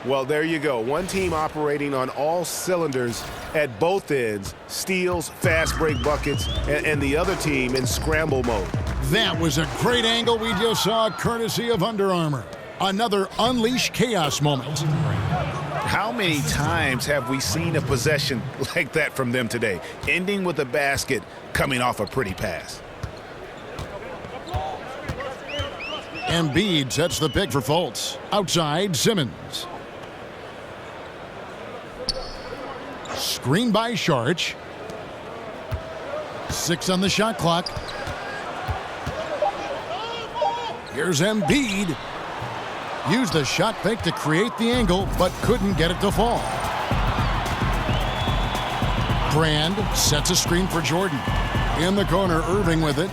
Well, there you go. One team operating on all cylinders at both ends. Steals, fast break buckets, and the other team in scramble mode. That was a great angle we just saw, courtesy of Under Armour. Another Unleash Chaos moment. How many times have we seen a possession like that from them today, ending with a basket coming off a pretty pass? Embiid sets the pick for Fultz. Outside, Simmons. Screen by Saric. 6 on the shot clock. Here's Embiid. Used the shot fake to create the angle, but couldn't get it to fall. Brand sets a screen for Jordan. In the corner, Irving with it.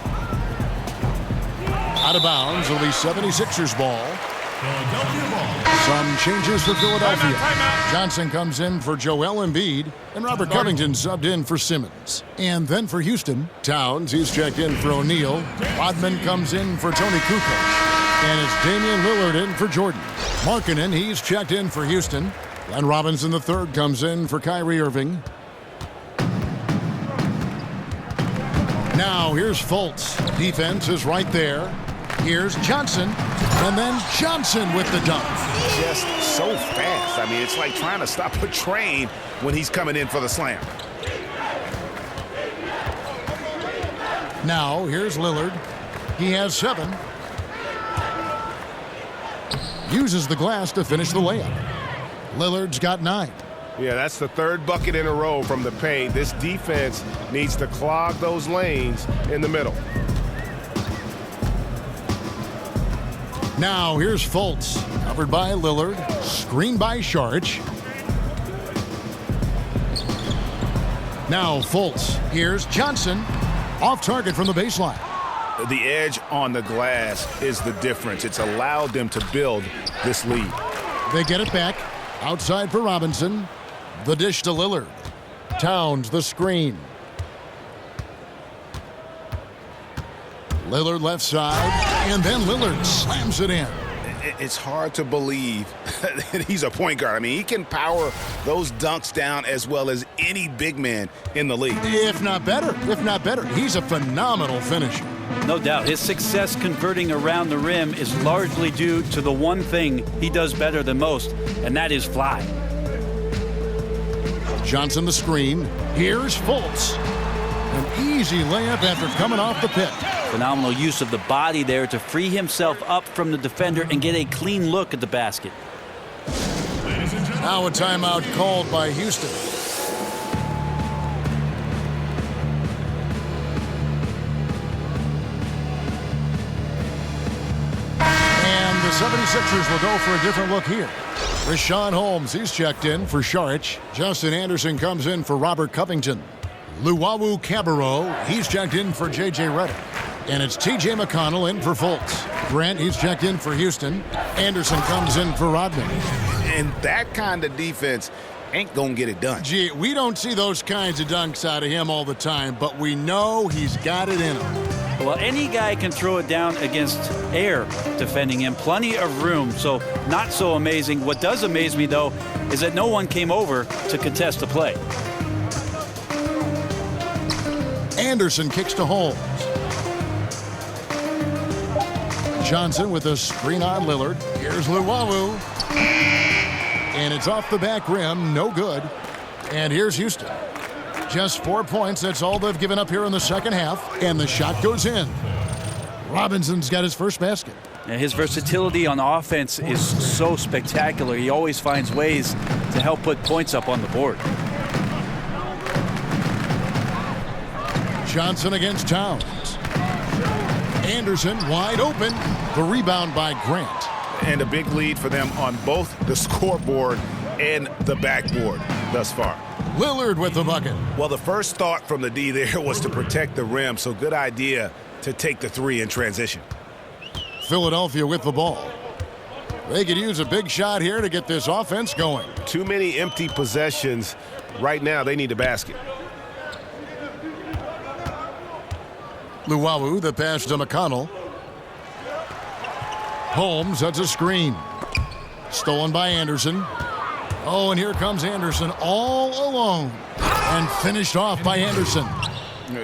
Out of bounds, it'll be 76ers ball. Some changes for Philadelphia. Johnson comes in for Joel Embiid, and Robert Covington subbed in for Simmons. And then for Houston, Towns, he's checked in for O'Neal. Rodman comes in for Tony Kukoc. And it's Damian Lillard in for Jordan. Markkanen, he's checked in for Houston. Glenn Robinson III comes in for Kyrie Irving. Now here's Fultz. Defense is right there. Here's Johnson. And then Johnson with the dunk. Just so fast. I mean, it's like trying to stop a train when he's coming in for the slam. Now here's Lillard. He has 7. Uses the glass to finish the layup. Lillard's got 9. Yeah, that's the third bucket in a row from the paint. This defense needs to clog those lanes in the middle. Now here's Fultz, covered by Lillard, screened by Saric. Now Fultz, here's Johnson, off target from the baseline. The edge on the glass is the difference. It's allowed them to build this lead. They get it back, outside for Robinson. The dish to Lillard. Towns the screen. Lillard left side, and then Lillard slams it in. It's hard to believe that he's a point guard. I mean, he can power those dunks down as well as any big man in the league. If not better. He's a phenomenal finisher. No doubt. His success converting around the rim is largely due to the one thing he does better than most, and that is fly. Johnson the screen. Here's Fultz. An easy layup after coming off the pick. Phenomenal use of the body there to free himself up from the defender and get a clean look at the basket. Now a timeout called by Houston. And the 76ers will go for a different look here. Rashawn Holmes, he's checked in for Saric. Justin Anderson comes in for Robert Covington. Luwawu Cabarro, he's checked in for J.J. Redick. And it's T.J. McConnell in for Fultz. Grant, he's checked in for Houston. Anderson comes in for Rodman. And that kind of defense ain't gonna get it done. Gee, we don't see those kinds of dunks out of him all the time, but we know he's got it in him. Well, any guy can throw it down against air defending him. Plenty of room, so not so amazing. What does amaze me, though, is that no one came over to contest the play. Anderson kicks to Holmes. Johnson with a screen on Lillard. Here's Luwawu. And it's off the back rim, no good. And here's Houston. Just 4 points. That's all they've given up here in the second half. And the shot goes in. Robinson's got his first basket. And his versatility on offense is so spectacular. He always finds ways to help put points up on the board. Johnson against Towns. Anderson wide open. The rebound by Grant. And a big lead for them on both the scoreboard and the backboard thus far. Lillard with the bucket. Well, the first thought from the D there was to protect the rim, so good idea to take the three in transition. Philadelphia with the ball. They could use a big shot here to get this offense going. Too many empty possessions. Right now, they need a basket. Luwawu, the pass to McConnell. Holmes, that's a screen. Stolen by Anderson. Oh, and here comes Anderson all alone. And finished off by Anderson.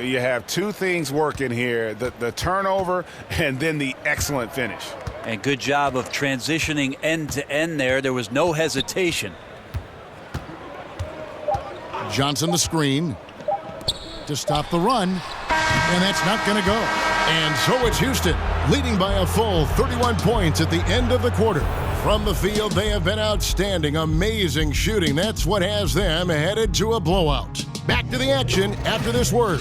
You have two things working here, the turnover and then the excellent finish. And good job of transitioning end to end there. There was no hesitation. Johnson the screen to stop the run. And that's not going to go. And so it's Houston leading by a full 31 points at the end of the quarter. From the field, they have been outstanding. Amazing shooting. That's what has them headed to a blowout. Back to the action after this word.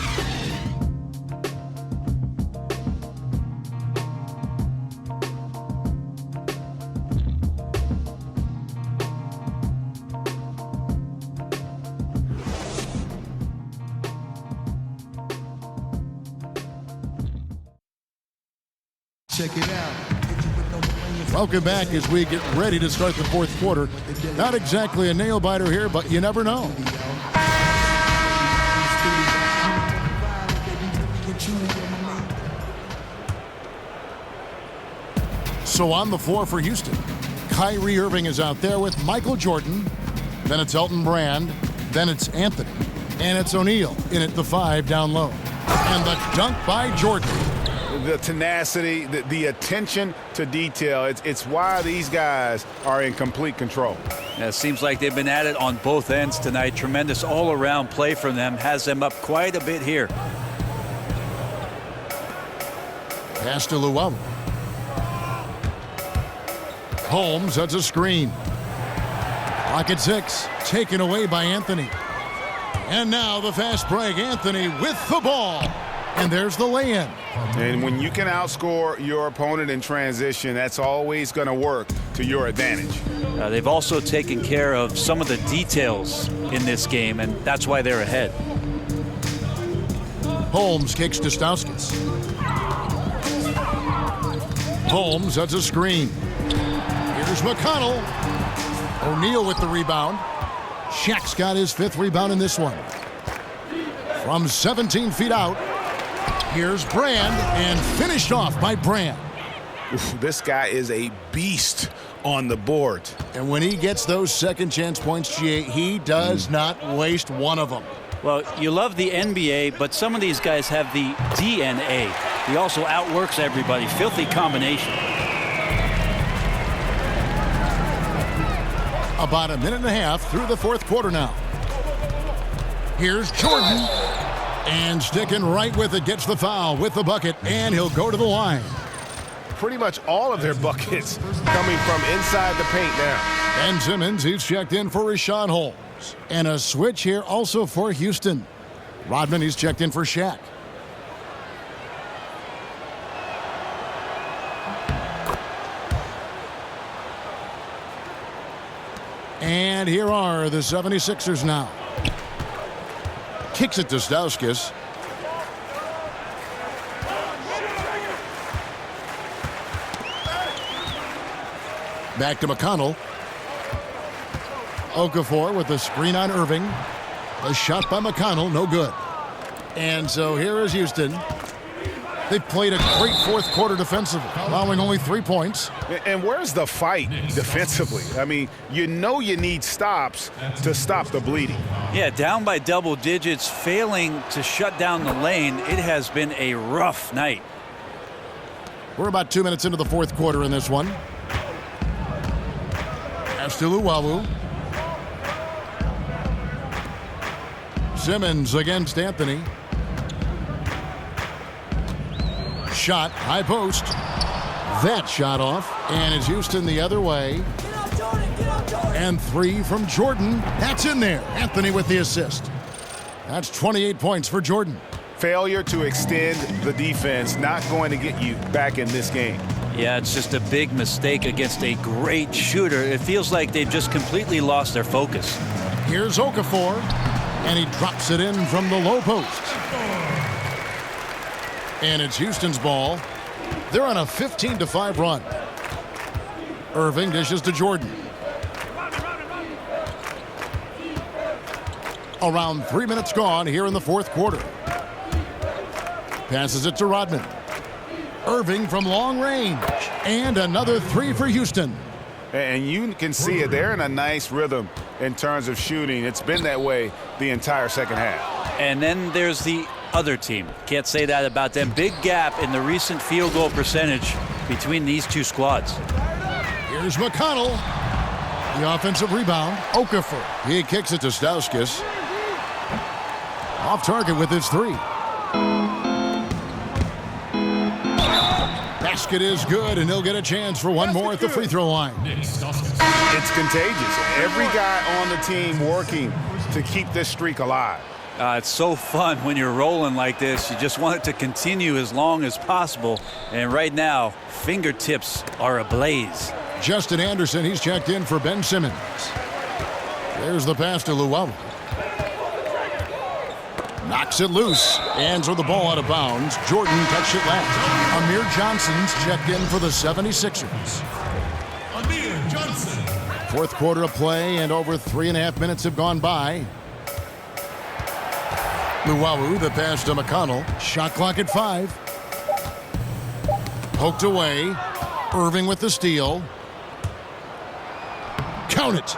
Check it out. Welcome back as we get ready to start the fourth quarter. Not exactly a nail-biter here, but you never know. So on the floor for Houston, Kyrie Irving is out there with Michael Jordan. Then it's Elton Brand. Then it's Anthony. And it's O'Neal in at the 5 down low. And the dunk by Jordan. The tenacity, the attention to detail, it's why these guys are in complete control. Yeah, it seems like they've been at it on both ends tonight. Tremendous all-around play from them. Has them up quite a bit here. Pass to Luwawu. Holmes, that's a screen. Clock at 6, taken away by Anthony. And now the fast break. Anthony with the ball. And there's the lay-in. And when you can outscore your opponent in transition, that's always going to work to your advantage. They've also taken care of some of the details in this game, and that's why they're ahead. Holmes kicks to Stauskas. Holmes, that's a screen. Here's McConnell. O'Neal with the rebound. Shaq's got his 5th rebound in this one. From 17 feet out, here's Brand, and finished off by Brand. This guy is a beast on the board. And when he gets those second chance points, GA, he does not waste one of them. Well, you love the NBA, but some of these guys have the DNA. He also outworks everybody. Filthy combination. About a minute and a half through the fourth quarter now. Here's Jordan. And sticking right with it, gets the foul with the bucket, and he'll go to the line. Pretty much all of their buckets coming from inside the paint now. Ben Simmons, he's checked in for Rashawn Holmes. And a switch here also for Houston. Rodman, he's checked in for Shaq. And here are the 76ers now. Kicks it to Stauskas. Back to McConnell. Okafor with the screen on Irving. A shot by McConnell, no good. And so here is Houston. They played a great fourth quarter defensively, allowing only 3 points. And where's the fight defensively? I mean, you know you need stops to stop the bleeding. Yeah, down by double digits, failing to shut down the lane. It has been a rough night. We're about 2 minutes into the fourth quarter in this one. Pass to Luwawu. Simmons against Anthony. Shot, high post. That shot off, and it's Houston the other way. And 3 from Jordan. That's in there. Anthony with the assist. That's 28 points for Jordan. Failure to extend the defense not going to get you back in this game. Yeah, it's just a big mistake against a great shooter. It feels like they've just completely lost their focus. Here's Okafor, and he drops it in from the low post. And it's Houston's ball. They're on a 15-5 run. Irving dishes to Jordan. Around 3 minutes gone here in the fourth quarter. Passes it to Rodman. Irving from long range. And another 3 for Houston. And you can see it. They're in a nice rhythm in terms of shooting. It's been that way the entire second half. And then there's the other team. Can't say that about them. Big gap in the recent field goal percentage between these two squads. Here's McConnell. The offensive rebound. Okafor. He kicks it to Stauskas. Off target with his 3. Basket is good, and he'll get a chance for one more at the free throw line. It's contagious. Every guy on the team working to keep this streak alive. It's so fun when you're rolling like this. You just want it to continue as long as possible. And right now, fingertips are ablaze. Justin Anderson, he's checked in for Ben Simmons. There's the pass to Luau. Knocks it loose and throws the ball out of bounds. Jordan touched it last. Amir Johnson's checked in for the 76ers. Amir Johnson. Fourth quarter of play, and over 3.5 minutes have gone by. Luau, the pass to McConnell. Shot clock at 5. Poked away. Irving with the steal. Count it.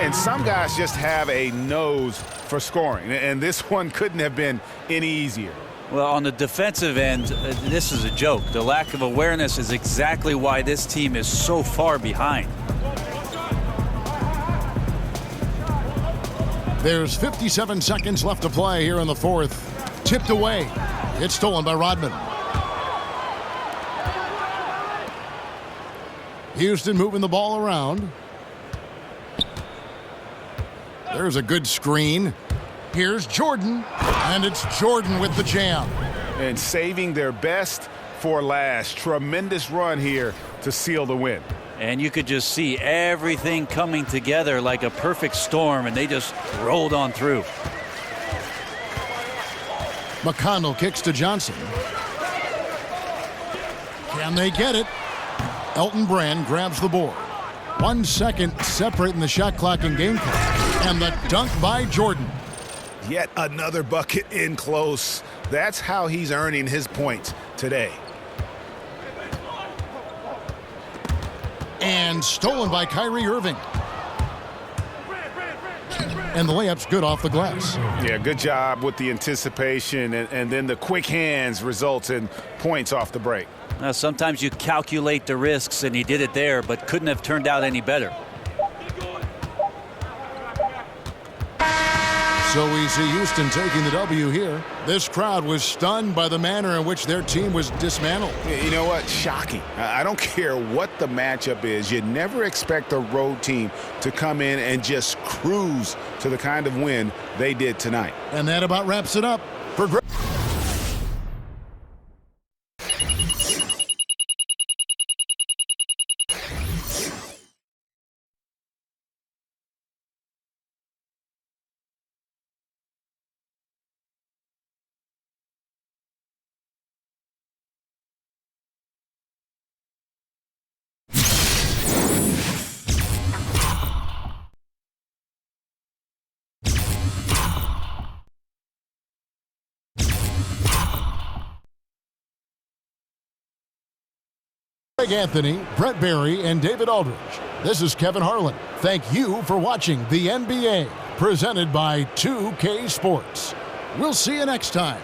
And some guys just have a nose for scoring, and this one couldn't have been any easier. Well, on the defensive end, this is a joke. The lack of awareness is exactly why this team is so far behind. There's 57 seconds left to play here in the fourth. Tipped away. It's stolen by Rodman. Houston moving the ball around. There's a good screen. Here's Jordan, and it's Jordan with the jam. And saving their best for last. Tremendous run here to seal the win. And you could just see everything coming together like a perfect storm, and they just rolled on through. McConnell kicks to Johnson. Can they get it? Elton Brand grabs the board. 1 second separating the shot clock and game clock. And the dunk by Jordan. Yet another bucket in close. That's how he's earning his points today. And stolen by Kyrie Irving. And the layup's good off the glass. Yeah, good job with the anticipation, and then the quick hands results in points off the break. Sometimes you calculate the risks, and he did it there, but couldn't have turned out any better. So we see Houston taking the W here. This crowd was stunned by the manner in which their team was dismantled. You know what? Shocking. I don't care what the matchup is. You never expect a road team to come in and just cruise to the kind of win they did tonight. And that about wraps it up for Greg. Greg Anthony, Brett Barry, and David Aldridge. This is Kevin Harlan. Thank you for watching the NBA, presented by 2K Sports. We'll see you next time.